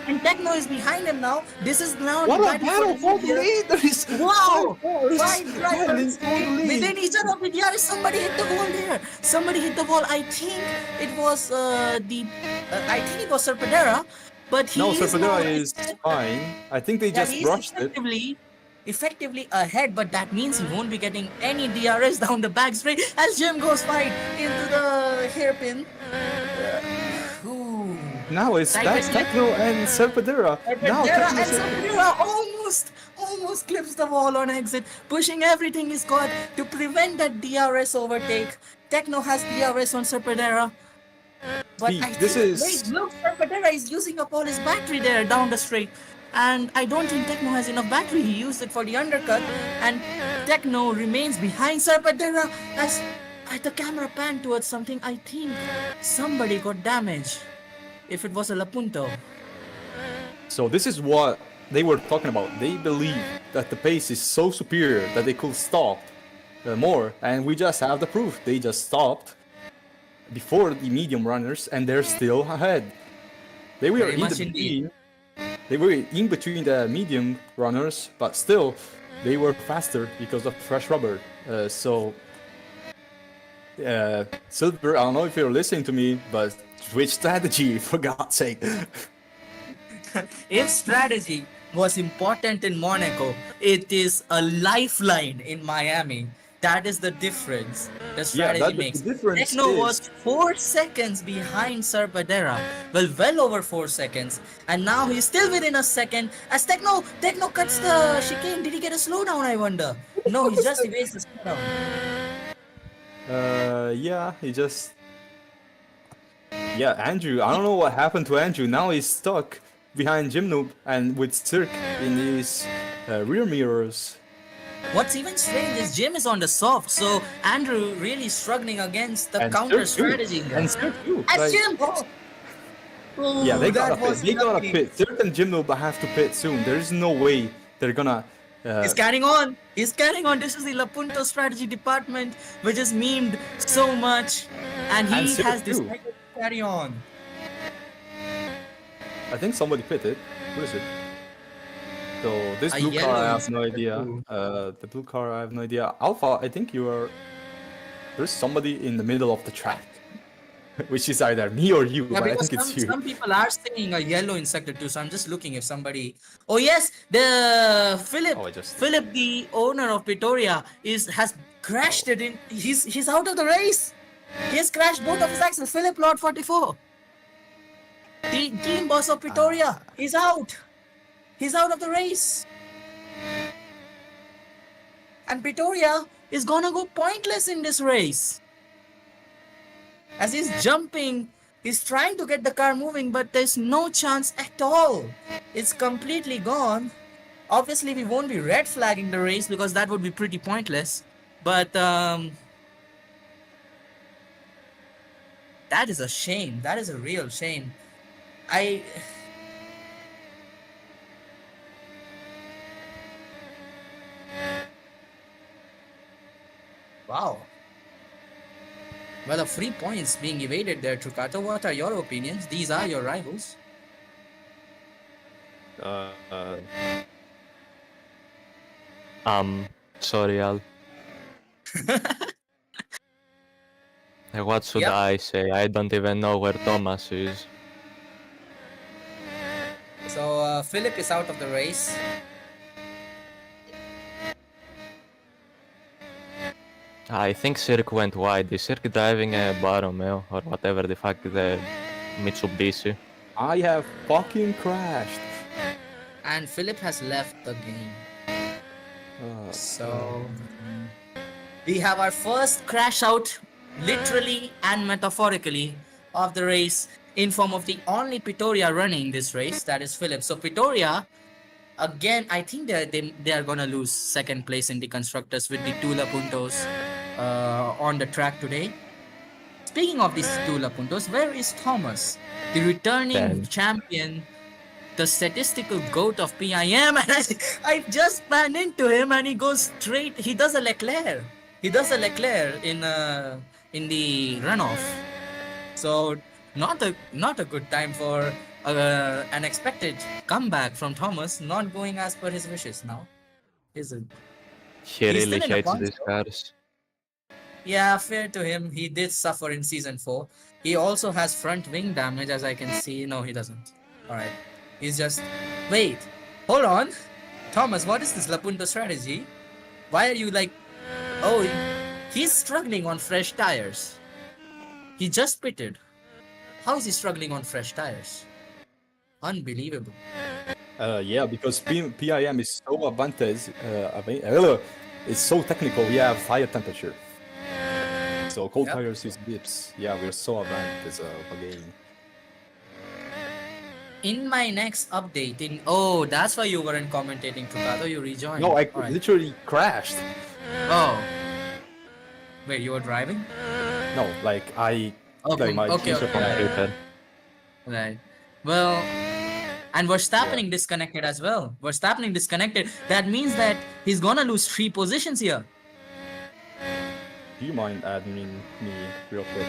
And Techno is behind him now. This is now What the a battle for the lead. lead! There is Wow! 5 cars Five battling drivers for the lead. within each other. But yeah, somebody hit the wall there. Somebody hit the wall. I think it was I think it was Serpedera, but he No, is now. Serpedera is fine. I think they Yeah, just he's brushed it. effectively ahead, but that means he won't be getting any DRS down the back straight as Jim goes wide into the hairpin. Ooh. Now it's Cypress Techno and Serpedera. Now Serpedera Techno and Serpedera almost clips the wall on exit, pushing everything he's got to prevent that DRS overtake. Techno has DRS on Serpedera. But See, I this think, is- wait, look, Serpedera is using up all his battery there down the straight. And I don't think Techno has enough battery. He used it for the undercut. And Techno remains behind Serpedera as the camera panned towards something. I think somebody got damaged. If it was a Lapunto. So this is what they were talking about. They believe that the pace is so superior that they could stop more, and we just have the proof. They just stopped before the medium runners, and they're still ahead. They were Very in much between. They were in between the medium runners, but still, they were faster because of fresh rubber. Silver, I don't know if you're listening to me, but switch strategy, for God's sake. If strategy was important in Monaco, it is a lifeline in Miami. That is the difference the strategy the makes. difference Techno is- was 4 seconds behind Serpedera. Well over 4 seconds. And now he's still within a second. As Techno cuts the chicane. Did he get a slowdown, I wonder? No, he just evades the slowdown. Yeah, he just. Yeah, Andrew. I don't know what happened to Andrew. Now he's stuck behind Jim Noob and with Cirque in his rear mirrors. What's even strange is Jim is on the soft, so Andrew really struggling against the And counter Cirque too. strategy. And Cirque too. As Like- Jim! Oh, Yeah, they that gotta pit. was They gotta lucky. pit. Cirque and Jim Noob have to pit soon. There is no way they're gonna. He's carrying on. He's carrying on. This is the Lapunto strategy department, which is memed so much, and he And Cirque has too. decided to carry on. I think somebody pitted. Who is it? So this A blue car, yellow I have no inspector idea. too. The blue car, I have no idea. Alpha, I think you are. There's somebody in the middle of the track, which is either me or you. Yeah, but I because think it's you. some people are saying a yellow in sector 2, so I'm just looking if somebody. Oh yes, the Philip, Oh, I just- Philip, the owner of Pretoria, has crashed it in. He's out of the race. He has crashed both of his axles. Philip Lord 44, the team boss of Pretoria, he's out. He's out of the race. And Pretoria is gonna go pointless in this race. As he's jumping, he's trying to get the car moving, but there's no chance at all. It's completely gone. Obviously, we won't be red flagging the race because that would be pretty pointless. But that is a shame. That is a real shame. Wow. Well, the free points being evaded there, Trucato. What are your opinions? These are your rivals. Sorry, Al. What should Yep. I say? I don't even know where Thomas is. So Philip is out of the race. I think Cirque went wide. Is Cirque driving a Romeo or whatever the fuck the Mitsubishi? I have fucking crashed. And Philip has left the game. So we have our first crash out, literally and metaphorically, of the race in form of the only Pretoria running this race, that is Philip. So Pretoria, again, I think they are gonna lose second place in the constructors with the two Lapuntos on the track today. Speaking of these two Lapuntos, where is Thomas, the returning Ben. champion, the statistical goat of PIM? And I just ran into him and he goes straight. He does a Leclerc. He does a Leclerc in the runoff. So not a good time for an expected comeback from Thomas, not going as per his wishes now, is it? He He's really still in the hates points these though. cars. Yeah, fair to him. He did suffer in season 4. He also has front wing damage, as I can see. No, he doesn't. Alright. He's just. Wait. Hold on. Thomas, what is this Lapunto strategy? Why are you like. Oh, he's struggling on fresh tires. He just pitted. How is he struggling on fresh tires? Unbelievable. Yeah, because PIM is so advantage. It's so technical. We have higher temperature. So cold Yep. tires is dips. Yeah, we're so advanced again. In my next update, oh, that's why you weren't commentating, Trucado. You rejoined. No, I Alright. literally crashed. Oh. Wait, you were driving? No, like I. Okay, Like my okay, user okay. Computer. Right. Well, and Verstappen disconnected as well. Verstappen disconnected. That means that he's gonna lose 3 positions here. Do you mind admin me real quick?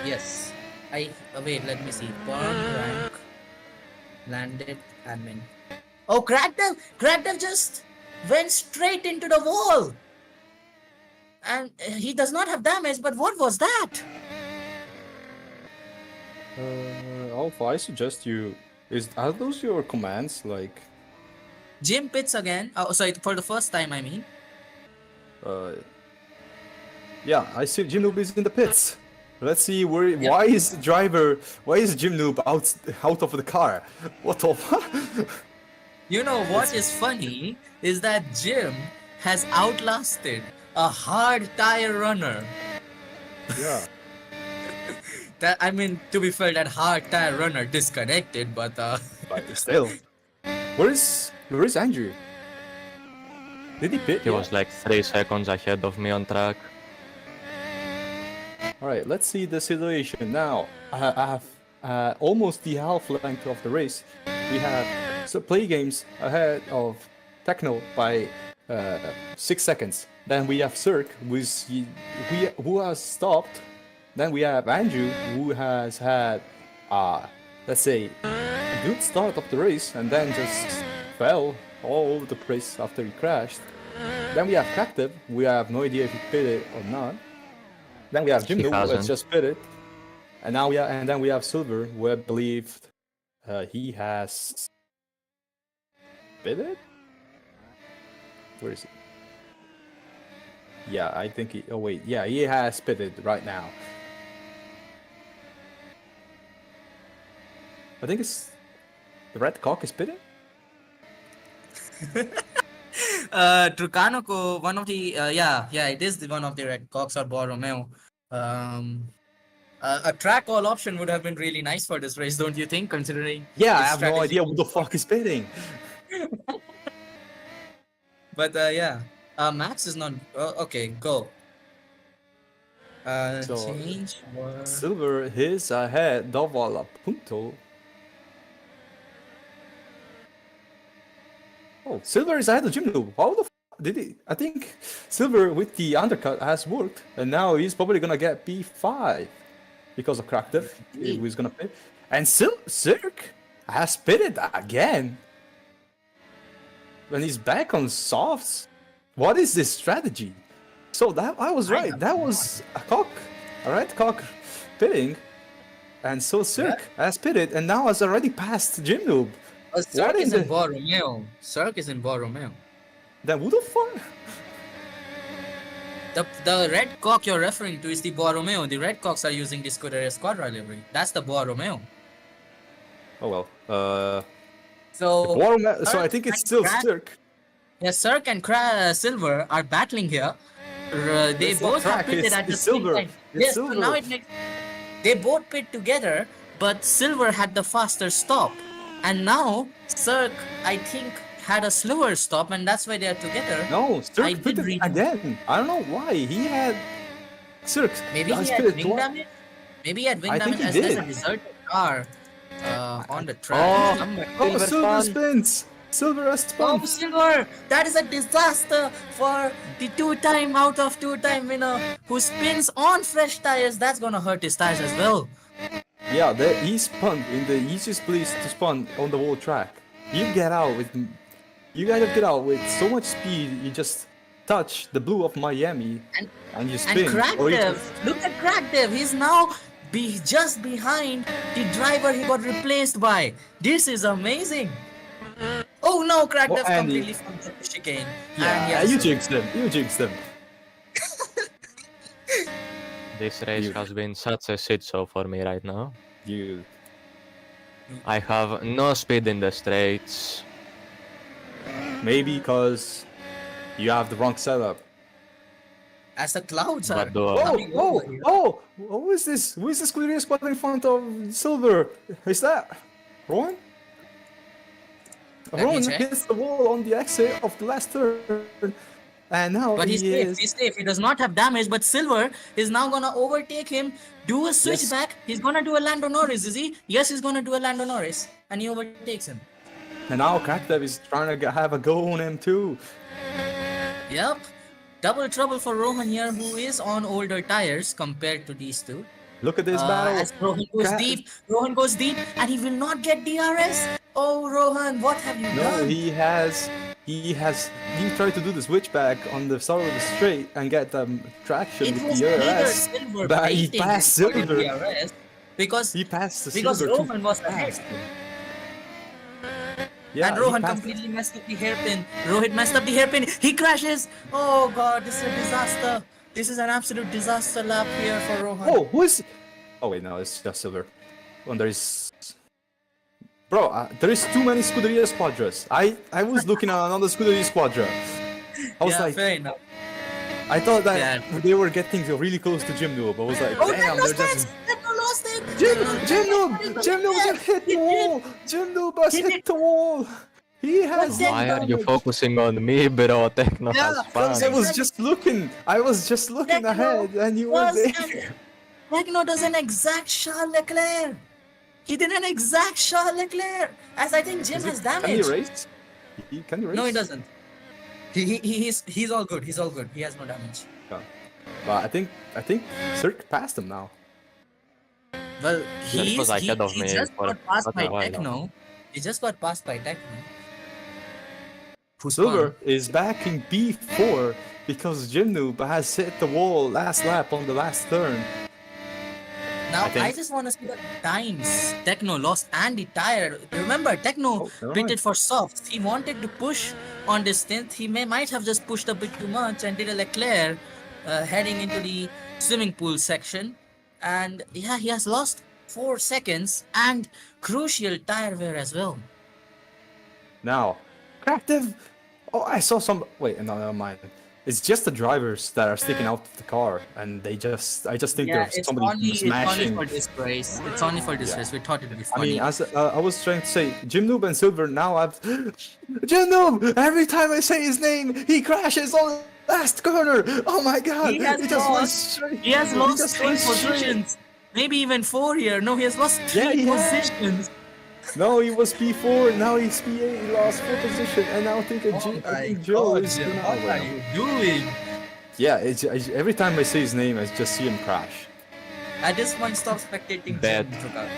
Yes. Wait, let me see. Burn rank. Landed admin. Oh, Crackdev just went straight into the wall. And he does not have damage, but what was that? Alpha, I suggest you. Are those your commands? Like, Jim pits again. Oh, sorry, for the first time, I mean. yeah, I see Jim Noob is in the pits. Let's see why is Jim Noob out of the car? What the fuck? You know what is funny is that Jim has outlasted a hard tire runner. Yeah. That, I mean, to be fair, that hard tire runner disconnected, but But still, where is Andrew? Did he pit? He was like 3 seconds ahead of me on track. All right, let's see the situation now. I have almost the half length of the race. We have play games ahead of Techno by 6 seconds. Then we have Cirque, who has stopped. Then we have Andrew, who has had, let's say, a good start of the race and then just fell all over the place after he crashed. Then we have Captive. We have no idea if he pitted or not. Then we have Jim Noob, let's just pitted. And then we have Silver, who I believe he has pitted? Where is he? Yeah, I think he. Oh wait, yeah, he has pitted right now. I think it's the red cock is pitted. Trucano ko one of the it is one of the red cocks or Borromeo. A track all option would have been really nice for this race, don't you think? Considering Yeah, I his have no strategy. idea who the fuck is pitting. But Max is not okay. Go. So, Change. Silver is ahead of a punto. Oh, Silver is ahead of Jim Noob. How the did he? I think Silver with the undercut has worked, and now he's probably gonna get P5 because of Crackdev. He's gonna pit, and Cirque has pitted again. When he's back on softs, what is this strategy? So that I was right. That was a red cock pitting, and so Cirque has pitted, and now has already passed Jim Noob. Cirque is in Borromeo. Cirque is in Borromeo. Then who the fuck? The red cock you're referring to is the Borromeo. The red cocks are using the Scuderia Squadra livery. That's the Borromeo. Oh well. So I think it's still Cirque. Yeah, Cirque and Silver are battling here. They It's both not have track, pitted at the it's same Silver. time. It's Yes, so Silver. now it makes. They both pit together, but Silver had the faster stop, and now Cirque, I think, had a slower stop, and that's why they are together. No, I Cirque did pitted read- again. I don't know why. He had Cirque. Maybe he has had pitted wing damage. Maybe he had wing I think damage he as there's a did. deserted car on the track. Oh, Somewhere. Oh, Silver Silver fan. spins. Silver has spun. Oh, Silver! That is a disaster for the two-time out of two-time winner who spins on fresh tires. That's gonna hurt his tires as well. Yeah, he spun in the easiest place to spun on the whole track. You get out with, you gotta get out with so much speed. You just touch the blue of Miami and you spin. And Crackdev, look at Crackdev. He's now just behind the driver he got replaced by. This is amazing. Oh no, Crackdev and completely fucked up the chicane. Yeah, And you jinxed him. You jinxed him. This race has been such a shit show for me right now. You. I have no speed in the straights. Maybe because you have the wrong setup. as the clouds are But the coming over here. Who is this? Who is this Scuderia squad in front of Silver? Is that Rowan? Let me Rowan check. hits the wall on the exit of the last turn. And now But he's he safe, is. he's safe. He does not have damage, but Silver is now gonna overtake him, do a switchback. He's gonna do a Lando Norris, is he? Yes, he's gonna do a Lando Norris, and he overtakes him. And now Crackdev is trying to have a go on him too. Yep. Double trouble for Rohan here, who is on older tires compared to these two. Look at this battle. As Rohan goes deep, and he will not get DRS. Oh, Rohan, what have you No, done? he tried to do the switchback on the start of the straight and get traction It with was the neither DRS. Silver But he baiting passed for the Silver. DRS because He passed the because Silver too Rohan was ahead. fast. Yeah, And he Rohan passed- completely messed up the hairpin. Rohit messed up the hairpin. He crashes. Oh god, this is a disaster. This is an absolute disaster lap here for Rohan. Oh, who is? Oh wait, no, it's just Silver. And there is. Bro, there is too many Scuderia Squadras. I was looking at another Scuderia Squadra. I was yeah, like, fair enough. I thought that Yeah. they were getting really close to Jim Noob. I was like, Oh, damn, they're just. Tekno lost it! Jim Noob has hit the wall. Jim Noob has hit the wall. He has. But why are you damage. focusing on me, bro? Techno Yeah, has fun. I was just looking. I was just looking Tekno ahead, and you were was there. Tekno does an exact Charles Leclerc. He did an exact Charles Leclerc. As I think Jim has Can he damage. race? Can he race? No, he doesn't. He's all good. He's all good. He has no damage. Yeah. But I think Cirque passed him now. Well, That was ahead of he me just for got passed quite by a while now. Tekno. He just got passed by Tekno. Who Silver spun. is back in B4 because Jim Noob has hit the wall last lap on the last turn. Now I think- I just want to see the times Tekno lost and the tire. Remember, Tekno Oh, never pitted mind. for softs. He wanted to push on distance. He might have just pushed a bit too much and did a Leclerc heading into the swimming pool section. And yeah, he has lost 4 seconds and crucial tire wear as well. Now, Crackdev. Oh, I saw some. Wait, no, never mind. It's just the drivers that are sticking out of the car, and I just think Yeah, there's somebody it's smashing. only for this race. It's only for this race. We thought it'd be I funny. mean, as I was trying to say, Jim Noob and Silver now have Jim Noob. Every time I say his name, he crashes on the last corner. Oh my god! He has just went lost- straight. He has lost just 3 went straight. positions. Maybe even 4 here. No, he has lost 3 Yeah, he has. positions. No, he was P4. Now he's P8. He lost 4 position, and now I think, I think Joe is Jim, gonna. what are you doing? Yeah, every time I say his name, I just see him crash. At this point, stop spectating Bad. Jim. Drucker.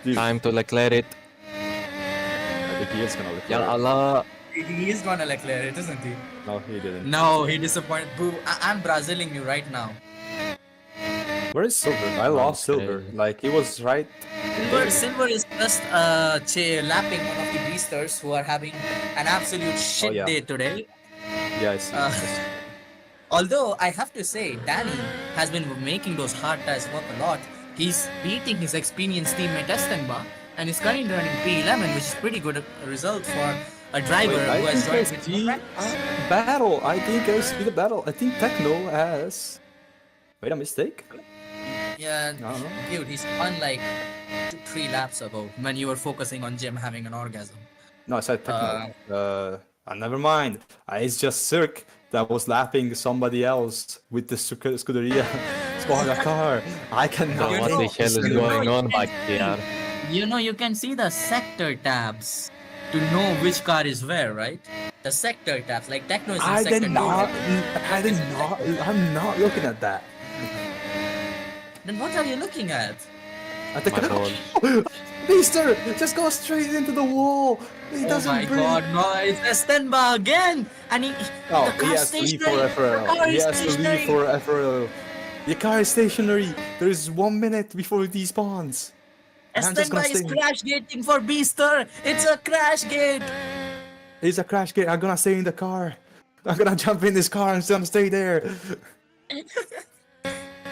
Dude, Time to Leclerc it. I think he is gonna look. Ya like it. Allah. He is gonna Leclerc it, isn't he? No, he didn't. No, he disappointed. Boo, I'm Braziling you right now. Where is Silver? I lost Silver. crazy. Like he was right. Silver is just lapping one of the beasters who are having an absolute shit yeah. day today. Yeah, I see. Uh, Although I have to say, Danny has been making those hard tires work a lot. He's beating his experienced teammate Estenba, and he's currently running P11, which is pretty good result for a driver Wait, who I has think I joined with see no practice. battle. I think I see the battle. I think Techno has. Wait, a mistake? Yeah, I don't know. dude, he spun like 3 laps ago when you were focusing on Jim having an orgasm. No, I said Techno. Never mind. It's just Cirque that was lapping somebody else with the Scuderia Squadra car. I cannot. What the hell is you know, going you on can- back here? You know, you can see the sector tabs to know which car is where, right? The sector tabs, like Techno is in I sector did 2. not. right? I did not. I'm not looking at that. Then what are you looking at? I think. My balls. Mister, just go straight into the wall. He Oh my doesn't breathe. god, no, it's Estenba again! And Oh, the he car has to leave for stationary! The FRL. car He is has to leave stationary! for FRL. The car is stationary. There is 1 minute before it despawns. And I'm just gonna Estenba is stay. crash gating for Beaster! It's a crash gate! It's a crash gate. I'm gonna stay in the car. I'm gonna jump in this car and gonna stay there.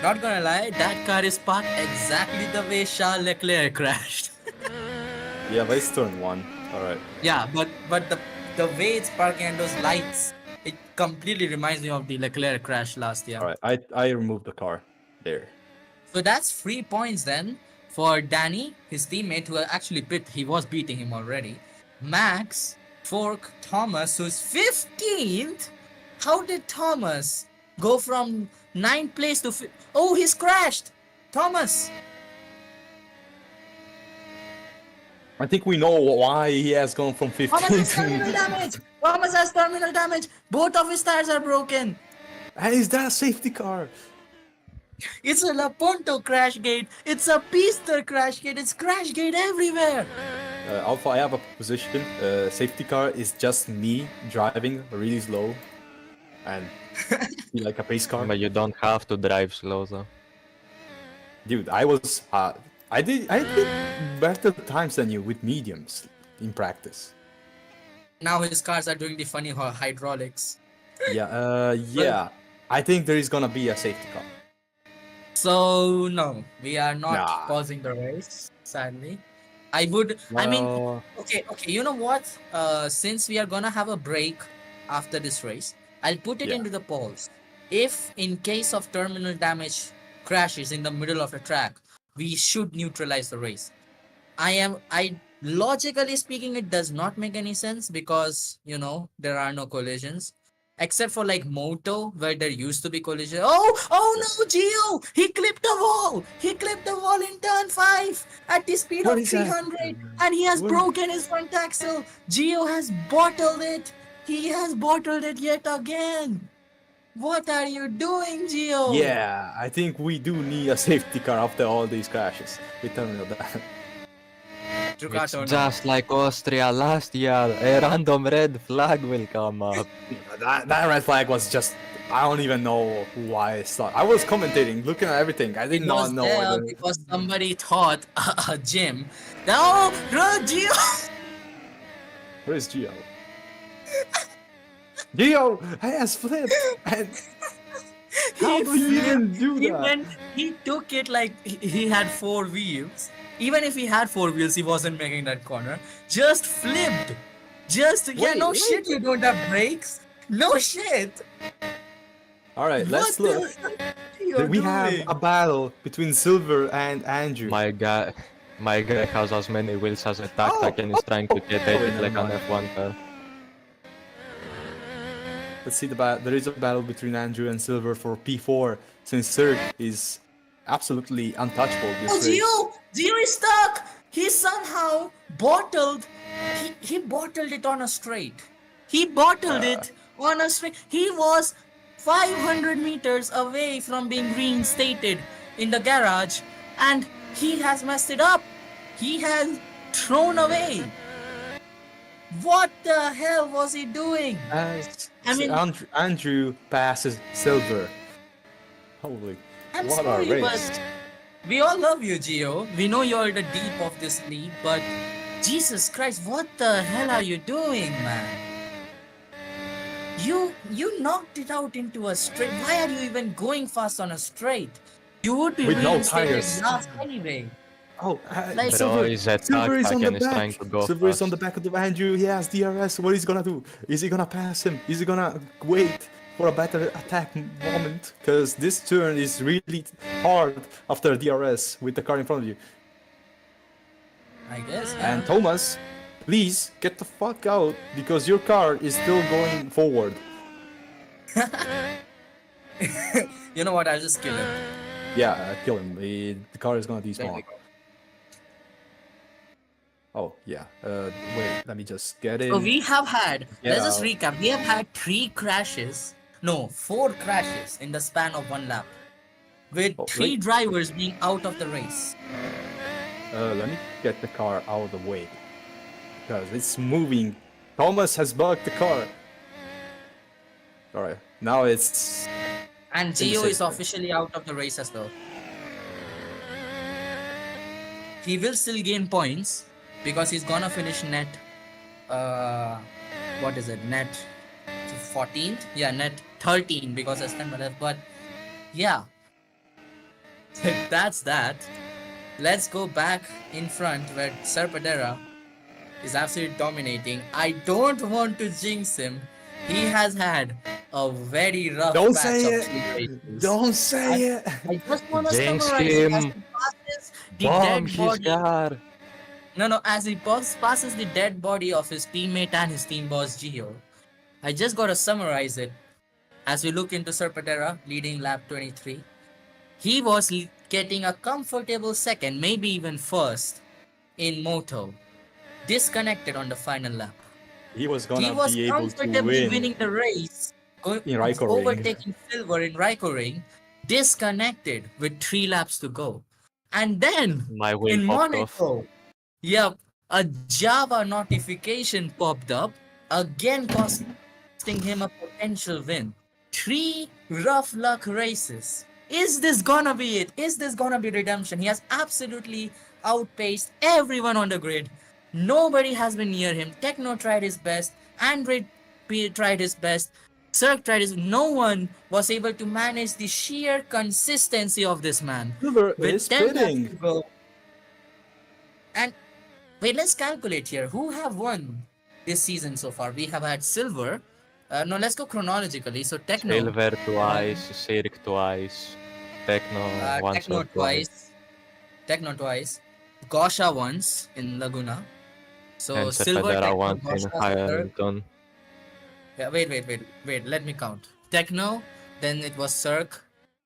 Not gonna lie, that car is parked exactly the way Charles Leclerc crashed. Yeah, but it's turn 1. Alright. Yeah, but the way it's parking and those lights, it completely reminds me of the Leclerc crash last year. Alright, I removed the car. There. So that's 3 points then for Danny, his teammate who actually he was beating him already. Max, Fork, Thomas, who's 15th. How did Thomas go from 9th place to oh, he's crashed. Thomas. I think we know why he has gone from Thomas 15 has terminal damage. Thomas has terminal damage. Both of his tires are broken. And is that a safety car? It's a La Ponto crash gate. It's a Pista crash gate. It's crash gate everywhere. Alpha, I have a position. Safety car is just me driving really slow and be like a pace car. But you don't have to drive slow though. Dude, I did better times than you with mediums in practice. Now his cars are doing the funny hydraulics. Yeah. I think there is gonna be a safety car. So no, we are not Nah. pausing the race. Sadly, I mean, Well, okay. You know what? Since we are gonna have a break after this race, I'll put it Yeah. into the polls. If in case of terminal damage crashes in the middle of the track, we should neutralize the race. I logically speaking, it does not make any sense because there are no collisions. Except for like Moto, where there used to be collision. Oh no, Gio! He clipped the wall! He clipped the wall in turn 5 at the speed What of is that? 300 and he has What? broken his front axle. Gio has bottled it. He has bottled it yet again. What are you doing, Gio? yeah, I think we do need a safety car after all these crashes with terminal damage. It's Ducato, no. just like Austria last year. A random red flag will come up. That red flag was just, I don't even know why it started. I was commentating, looking at everything. I did It not was know. there because somebody thought a gym. Oh, Gio! Where is Gio? Gio has flipped. And how do you even do that? He took it like he had 4 wheels. Even if he had 4 wheels, he wasn't making that corner. Just flipped. No wait. shit, you don't have brakes. No shit. All right, let's What the look. hell are you We have doing? a battle between Silver and Andrew. My guy has as many wheels as a tac and is trying to get it like an F1 car. Let's see the battle. There is a battle between Andrew and Silver for P4, since Serg is absolutely untouchable this Oh, race. Gio is stuck. He somehow bottled. He bottled it on a straight. He bottled it on a straight. He was 500 meters away from being reinstated in the garage, and he has messed it up. He has thrown away. What the hell was he doing? I mean- Andrew passes Silver. Holy, I'm what sorry, a race! but we all love you, Gio. We know you're the deep of this league, but Jesus Christ, what the hell are you doing, man? You knocked it out into a straight. Why are you even going fast on a straight? You would be With no reinstated tires. last anyway. Oh, Like- Bro is a Silver is tac on the and is trying back. to go Silver is on fast. the back of the Andrew. He has DRS. What is he gonna do? Is he gonna pass him? Is he gonna wait for a better attack moment? Because this turn is really hard after DRS with the car in front of you. I guess. And Thomas, please get the fuck out because your car is still going forward. You know what? I'll just kill him. Yeah, kill him. The car is gonna There we despawn. go. Oh yeah. Wait. Let me just get So in. we have had, Get let's just out. recap. We have had 4 crashes in the span of 1 lap, with Oh, 3 wait. drivers being out of the race. Let me get the car out of the way because it's moving. Thomas has bugged the car. All right. Now it's And in the Gio is center. officially out of the race as well. He will still gain points because he's gonna finish net. What is it? Net 14th? Yeah, net 13 because I spent my left. But yeah, that's that. Let's go back in front where Serpadera is absolutely dominating. I don't want to jinx him. He has had a very rough Don't patch say of it. 3 races. Don't say it. I just want to Jinx summarize it as him. he passes the Bomb dead his body. car. No, as he passes the dead body of his teammate and his team boss Gio. I just gotta summarize it. As we look into Serpatera leading lap 23, he was getting a comfortable second, maybe even first in Moto, disconnected on the final lap. He was He gonna was be able to comfortably win winning the race, in Raikkonen. overtaking Silver in Raikkonen, disconnected with 3 laps to go. And then My wheel in popped off. Monaco, yep, a Java notification popped up, again costing him a potential win. 3 rough luck races. Is this gonna be it? Is this gonna be redemption? He has absolutely outpaced everyone on the grid. Nobody has been near him. Techno tried his best. Android tried his best. Cirque tried his. No one was able to manage the sheer consistency of this man. Silver With is 10 laps to pitting. go. And wait, let's calculate here. Who have won this season so far? We have had Silver. No, let's go chronologically. So Techno. Silver twice, Cirque twice, Techno once Techno or twice. Techno twice. Gosha once in Laguna. So And Silver, Serpadera Techno, once in Gosha, Silver. Hamilton. Yeah, wait. Let me count. Techno, then it was Cirque,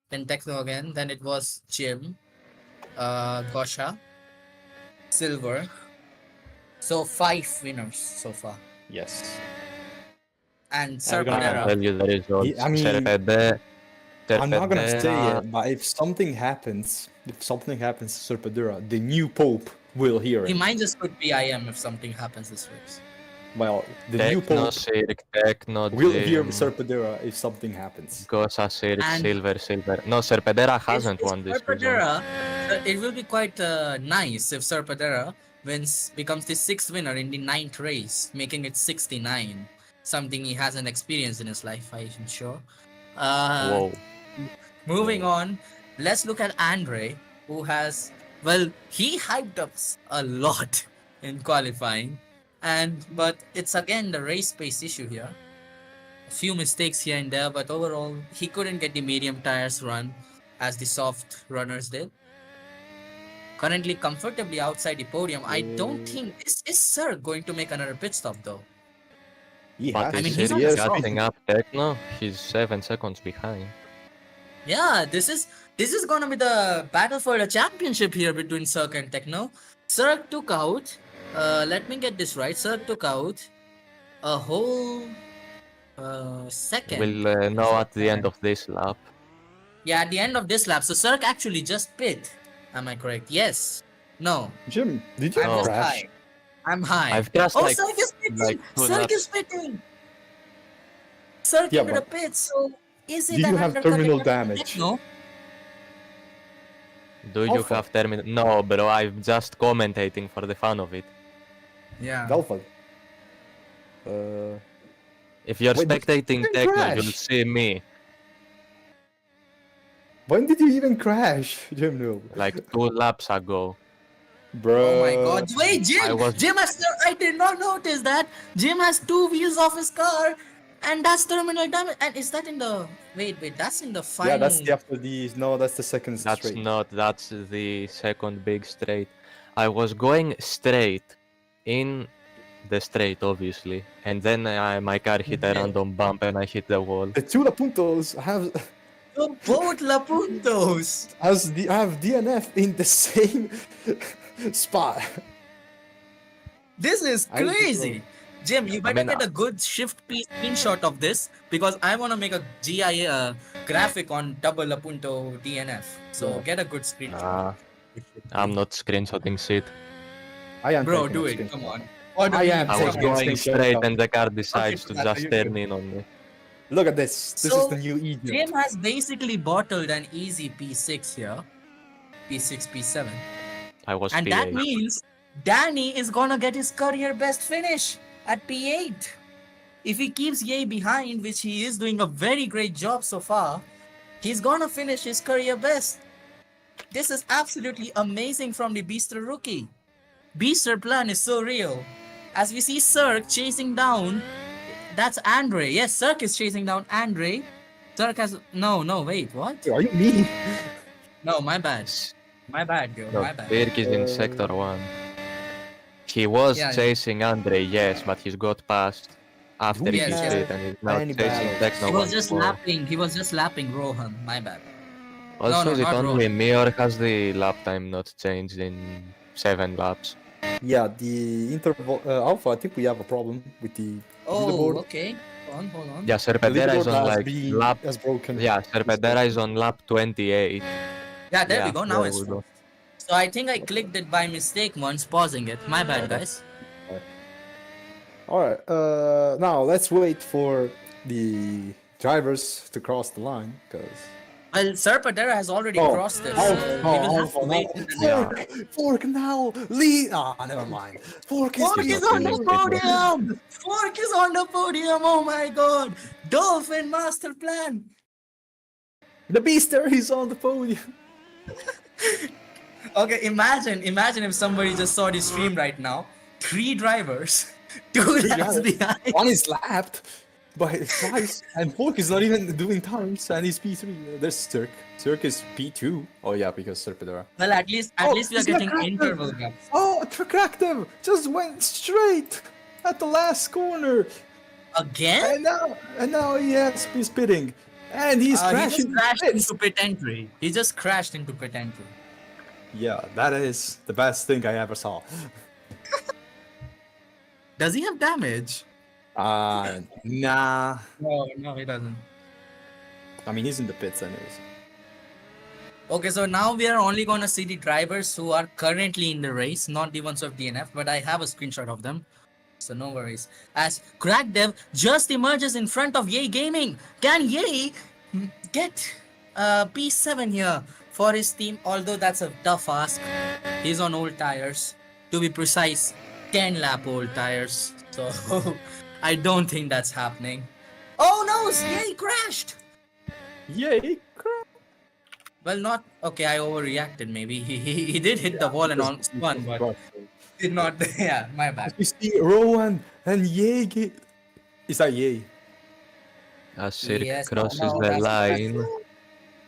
then Techno again, then it was Jim, Gosha, Silver. So 5 winners so far. Yes. And I'm I gonna- can Serpentera. tell you the results. I mean, Serpede- I'm not gonna say Serpedera- it, but if something happens to Serpadura, the new Pope will hear He it. might just put PIM if something happens this race. Well, the new Techno, Pope Cirque, Techno, will hear Jim, Serpadura if something happens. Gosa, Cirque, And- Silver. No, Serpedera hasn't If won this season. Serpentera, it will be quite nice if Serpentera becomes the 6th winner in the 9th race, making it 69. Something he hasn't experienced in his life, I'm sure. Whoa. Moving on, let's look at Andre, who has, well, he hyped up a lot in qualifying, but it's again the race pace issue here. A few mistakes here and there, but overall he couldn't get the medium tires run as the soft runners did. Currently comfortably outside the podium. I don't think is Sir going to make another pit stop though. He But has I mean, is he's Cirque on the yes. catching up Techno? He's 7 seconds behind. Yeah, this is gonna be the battle for the championship here between Cirque and Techno. Cirque took out, let me get this right. Cirque took out a whole second. We'll know at the end of this lap. Yeah, at the end of this lap. So Cirque actually just pit. Am I correct? Yes. No. Jim, did you I'm just crash? high. I'm high. I've just Oh, like, Cirque is pitting! like two Cirque laps. is pitting! Cirque Yeah, into the but pit. So is it do you an have undercut terminal against damage? Techno? Do you Alpha. have terminal? No, bro, I'm just commentating for the fun of it. Yeah. Alpha. If you're Wait, did spectating you Techno, crash? you'll see me. When did you even crash, Jim? No. Like 2 laps ago. Bro. Oh my god. Wait, Jim! was- Jim has I did not notice that. Jim has 2 wheels off his car. And that's terminal damage. And is that in the wait, that's in the final. Yeah, that's the after these. No, that's the second That's straight. not, that's the second big straight. I was going straight in the straight, obviously. And then my car hit a Okay. random bump and I hit the wall. The two Lapuntos have Both Lapuntos. have DNF in the same spot. This is I think so. crazy. Jim, you better mean, get a good Shift P screenshot of this because I want to make a GI graphic on double Apunto DNF. So Yeah. get a good screenshot. Nah, I'm not screenshotting shit. I am Bro, taking do a it. screenshot. Come on. Or do I we- am I was taking a going screenshot straight of- and the car decides to Truckato, just you turn do. in on me. Look at this. This is So, the new Egypt. Jim has basically bottled an easy P6 here. P6, P7. I was And P8. that means Danny is gonna get his career best finish at P8. If he keeps Ye behind, which he is doing a very great job so far, he's gonna finish his career best. This is absolutely amazing from the Beaster rookie. Beaster plan is so real. As we see Cirque chasing down, that's Andre. Yes, Cirque is chasing down Andre. Cirque has no, wait, what? Are you me? No, my bad. My bad, girl. No, My bad. Dirk is in sector 1. He was Yeah, yeah. chasing Andre, yes, but he's got past after Do he we did have it and he's now any chasing battles? Techno He was once just more. lapping. He was just lapping Rohan. My bad. Also, no, is it not only Rohan. me or has the lap time not changed in 7 laps? Yeah, the interval Alpha. I think we have a problem with the Oh, leaderboard. okay. Hold on. Yeah, The Serpedera is leaderboard on has like been lap. has broken. Yeah, Serpedera is on lap 28. Yeah, there we Yeah, go. Now there it's we go. So I think I clicked it by mistake once, pausing it. My bad, guys. All right. Now let's wait for the drivers to cross the line, because. Well, Serpedera has already crossed it. So we will have to wait. In the Fork now, lead. Ah, never mind. Fork is Fork is not on the finished, podium! Fork is on the podium! Oh my god! Dolphin master plan! the Beaster is on the podium. Okay, imagine if somebody just saw the stream right now. 3 drivers, 2 laps drivers. behind. One is lapped by twice, and Fork is not even doing times, and he's P3. There's Cirque. Cirque is P2. Oh yeah, because Serpedera. Well, at least we are it's getting not interval gaps. Oh, Tractive just went straight at the last corner, Again? and now he's pitting, and he's He crashing. just crashed pits. into pit entry. He just crashed into pit entry. Yeah, that is the best thing I ever saw. Does he have damage? Nah. No, he doesn't. I mean, he's in the pits anyways. Okay, so now we are only gonna see the drivers who are currently in the race, not the ones of DNF, but I have a screenshot of them. So no worries. As CrackDev just emerges in front of Yay Gaming. Can Yay get P7 here for his team? Although that's a tough ask. He's on old tires. To be precise, 10 lap old tires. So I don't think that's happening. Oh no, Yay crashed! Yay! Well, not okay. I overreacted. Maybe he did hit the wall and on spun, but did not. Yeah, my bad. You see Rowan and Yay. Is that Yay? As Cirque Yes, crosses no, the that's- line,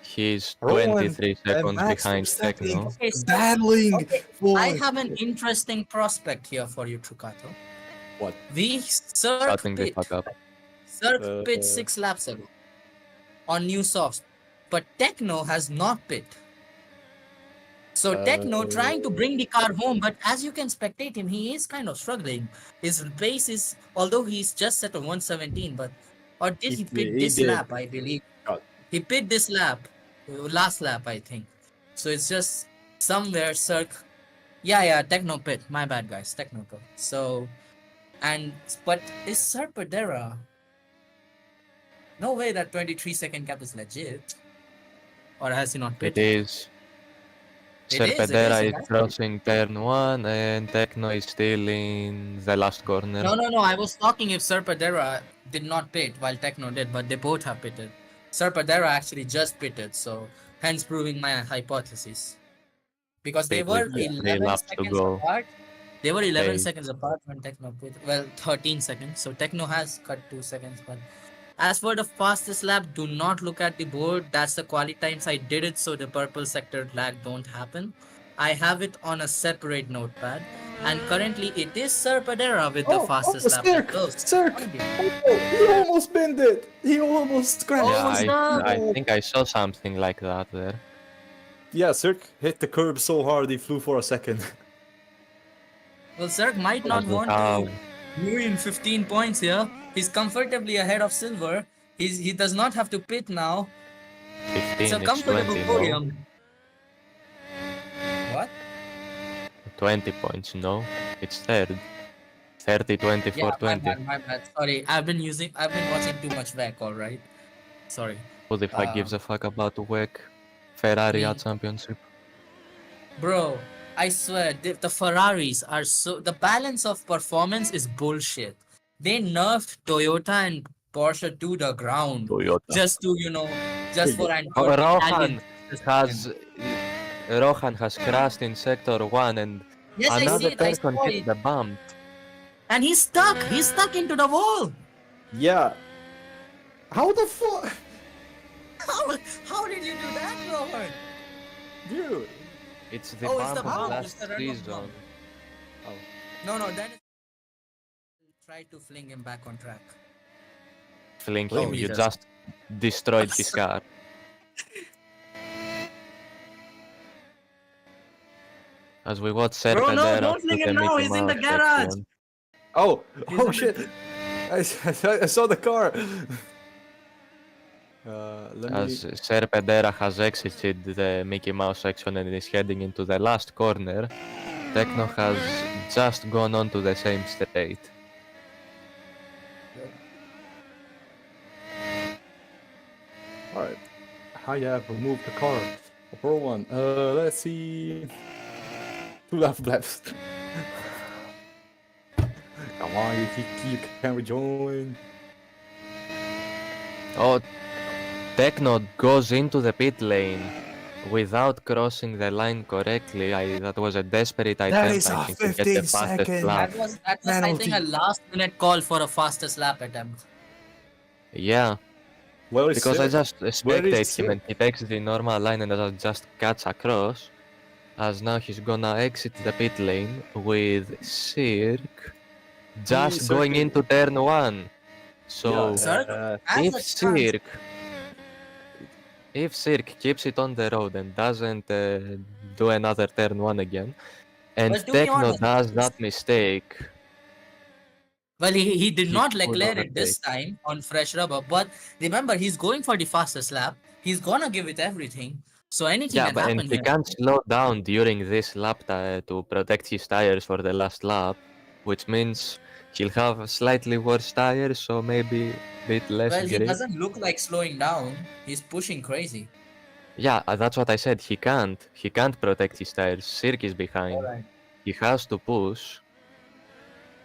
he's Rowan 23 seconds and Max behind Verstappen Techno. Okay, so battling for. I have an interesting prospect here for you, Trucato. What? We Cirque Shutting the pit. fuck up. Cirque pit 6 laps ago on new softs, but Techno has not pit. So Techno trying to bring the car home, but as you can spectate him, he is kind of struggling. His pace is, although he's just set on 117, but or did he pit this lap? I believe he pit this lap, last lap I think. So it's just somewhere Cirque. Yeah, Techno pit. My bad, guys. Techno pit. So, but is Serpedera? No way that 23-second gap is legit. Or has he not It pitted? is. It is, Serpedera is that's crossing turn 1 and Techno is still in the last corner. No. I was talking if Serpedera did not pit while Techno did, but they both have pitted. Serpedera actually just pitted, so hence proving my hypothesis. Because they were Three 11 laps to seconds go. apart. They were 11 Eight. seconds apart when Techno pit. Well, 13 seconds. So Techno has cut 2 seconds. But as for the fastest lap, do not look at the board. That's the quali times I did it, so the purple sector lag don't happen. I have it on a separate notepad. And currently it is Serpedera with the fastest lap. that goes. Cirque! He almost bent it! He almost crashed! Yeah, no. I think I saw something like that there. Yeah, Cirque hit the curb so hard he flew for a second. Well, Zerg might not As we want have to ruin 15 points here. He's comfortably ahead of Silver. He does not have to pit now. It's 15, a it's comfortable 20, no? podium. What? 20 points, no? It's third. 30, 24, Yeah, my 20. bad, my bad. Sorry, I've been watching too much VEC, alright? Sorry. Who the fuck gives Um, a fuck about WEC Ferrari me. at championship? Bro, I swear, the Ferraris are the balance of performance is bullshit. They nerfed Toyota and Porsche to the ground Toyota. just to, just for Rohan Italian. Rohan has crashed in sector 1 and Yes, I see another it. I person saw hit it. the bump. And he's stuck. He's stuck into the wall. Yeah. How the fuck? How did you do that, Rohan? Dude. It's the Oh, it's bump the of bump, last it's the run-off season. bump. No, then try to fling him back on track. Fling Oh, him, he you does. just destroyed his car. As we watch Bro, no, Serpedera don't to fling the him now. Mickey He's in the Mouse garage. section. Oh, He's oh in shit. the- I saw the car. Let As me. Serpedera has exited the Mickey Mouse section and is heading into the last corner, Techno has just gone on to the same straight. Alright. I have removed the car. Pro one. Let's see. 2 left. Come on, you can rejoin. Oh, Techno goes into the pit lane without crossing the line correctly. That was a desperate attempt, is I a think, to get the 15 fastest second. lap. That was I think, a Penalty. last-minute call for a fastest lap attempt. Yeah, Where is because I Sir? just Where is spectate him Sir? and he takes the normal line and just cuts across. As now he's gonna exit the pit lane with Cirque just Cirque going is- into turn 1. So Sir, as if a chance, Cirque keeps it on the road and doesn't do another turn 1 again, and But to be Techno honest, does that mistake, well, he did he not could declare it this overtake. time on fresh rubber. But remember, he's going for the fastest lap. He's gonna give it everything. So anything Yeah, can but and happen he here. can't slow down during this lap to protect his tires for the last lap, which means he'll have slightly worse tires, so maybe a bit less Well, he grip. doesn't look like slowing down. He's pushing crazy. Yeah, that's what I said. He can't. He can't protect his tires. Cirque is behind. Alright. He has to push.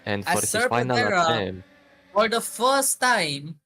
And for As his final Serpentera, attempt, for the first time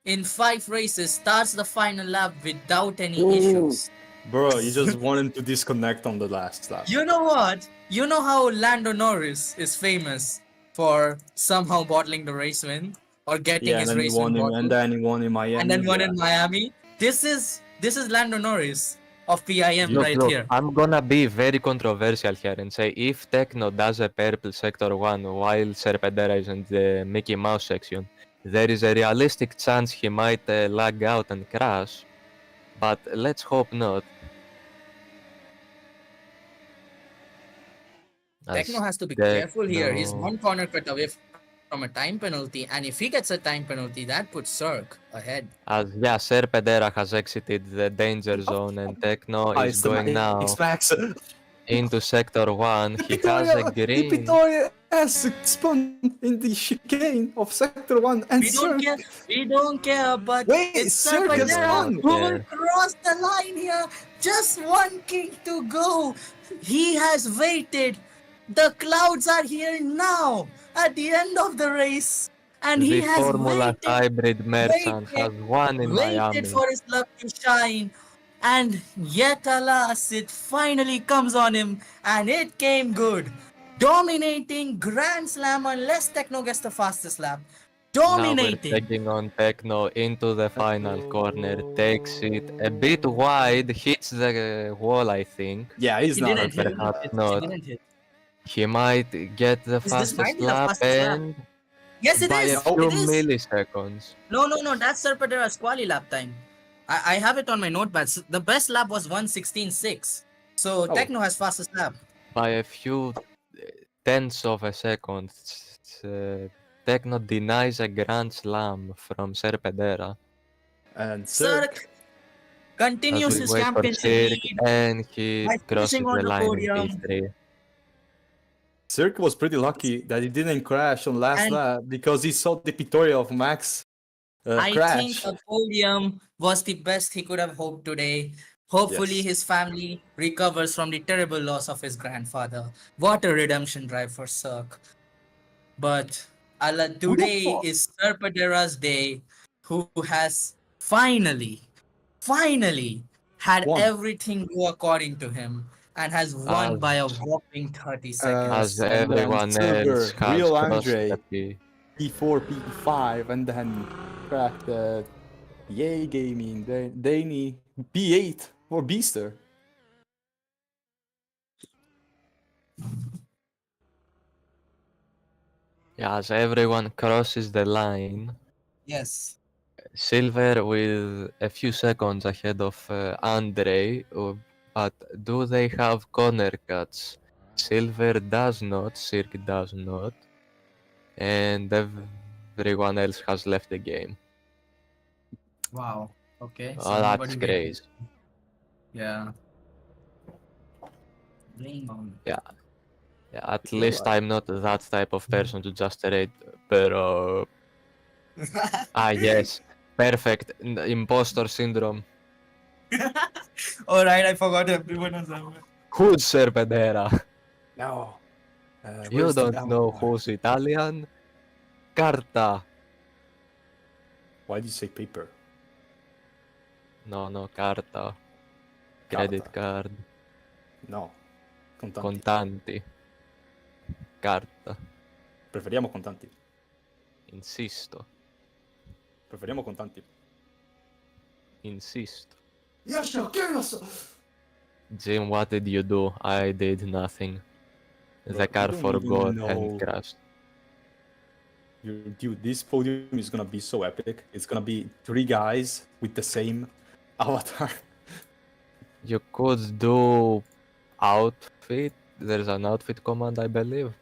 in 5 races, starts the final lap without any issues. Bro, you just wanted to disconnect on the last lap. You know what? You know how Lando Norris is famous for somehow bottling the race win or getting Yeah, and his then he race win won him, bottled, and then he won in Miami. and then won yeah. in Miami. This is Lando Norris of PIM look, right look, here. I'm gonna be very controversial here and say if Techno does a purple sector 1 while Serpedera is in the Mickey Mouse section, there is a realistic chance he might lag out and crash, but let's hope not. As Techno has to be Techno- careful here. He's 1 corner cut away from a time penalty, and if he gets a time penalty, that puts Cirque ahead. As yeah, Serpedera has exited the danger zone and Techno is going now X-Max. into sector 1. He has a green. Victoria has spun in the chicane of Sector 1 and We don't care. We don't care. But Wait, it's Cirque has Serpentera won. who will Yeah. cross the line here. Just 1 king to go. He has waited. The clouds are here now at the end of the race, and he The has Formula waited, Hybrid Merchant waited, has won in Miami. waited for his luck to shine. And yet, alas, it finally comes on him, and it came good. Dominating Grand Slam unless Techno gets the fastest lap. Now we're Dominating. taking on Techno into the final corner, takes it a bit wide, hits the wall, I think. Yeah, he's He not. didn't hit. perhaps He not. didn't hit. He might get the This might fastest be the lap fastest lap. and Yes, it by is. a few It is. milliseconds. No, that's Serpentera's quali lap time. I have it on my notepad. The best lap was 1:16.6. So Oh. Techno has fastest lap. By a few tenths of a second. Techno denies a Grand Slam from Serpedera And Cirque as continues we his wait for championship Cirque, lead and he by finishing crosses on the the line in podium. P3. Cirque was pretty lucky that he didn't crash on last And lap because he saw the pictorial of Max I think crash. a podium was the best he could have hoped today. Hopefully, Yes. his family recovers from the terrible loss of his grandfather. What a redemption drive for Cirque. But Allah, today is Serpadera's day, who has finally had One. everything go according to him and has won by a As whopping 30 as seconds. And then everyone else Silver, has Real crossed Andre, the P. P4, P5, and then cracked Yay Gaming, Danny, P8 for Beaster. Yeah, as everyone crosses the line, Yes. Silver with a few seconds ahead of Andre, but do they have corner cuts? Silver does not, Cirque does not, and everyone else has left the game. Wow. Okay. So Oh, that's nobody will. crazy. Yeah. Bring on. Yeah, at Yeah, least I'm not that type of person to just rate, pero... yes, perfect, impostor syndrome. All right, I forgot everyone was over. Who's Serpedera? No. You don't know who's Italian? Carta. Why did you say paper? No, carta. Credit card. No. Contanti. Contanti. Carta. Preferiamo contanti. Insisto. Preferiamo contanti. Insisto. Yasha, Kiraso! Jim, what did you do? I did nothing. Bro, The you car don't forgot even and know. crashed. Dude, this podium is gonna be so epic. It's gonna be 3 guys with the same avatar. You could do outfit. There's an outfit command, I believe.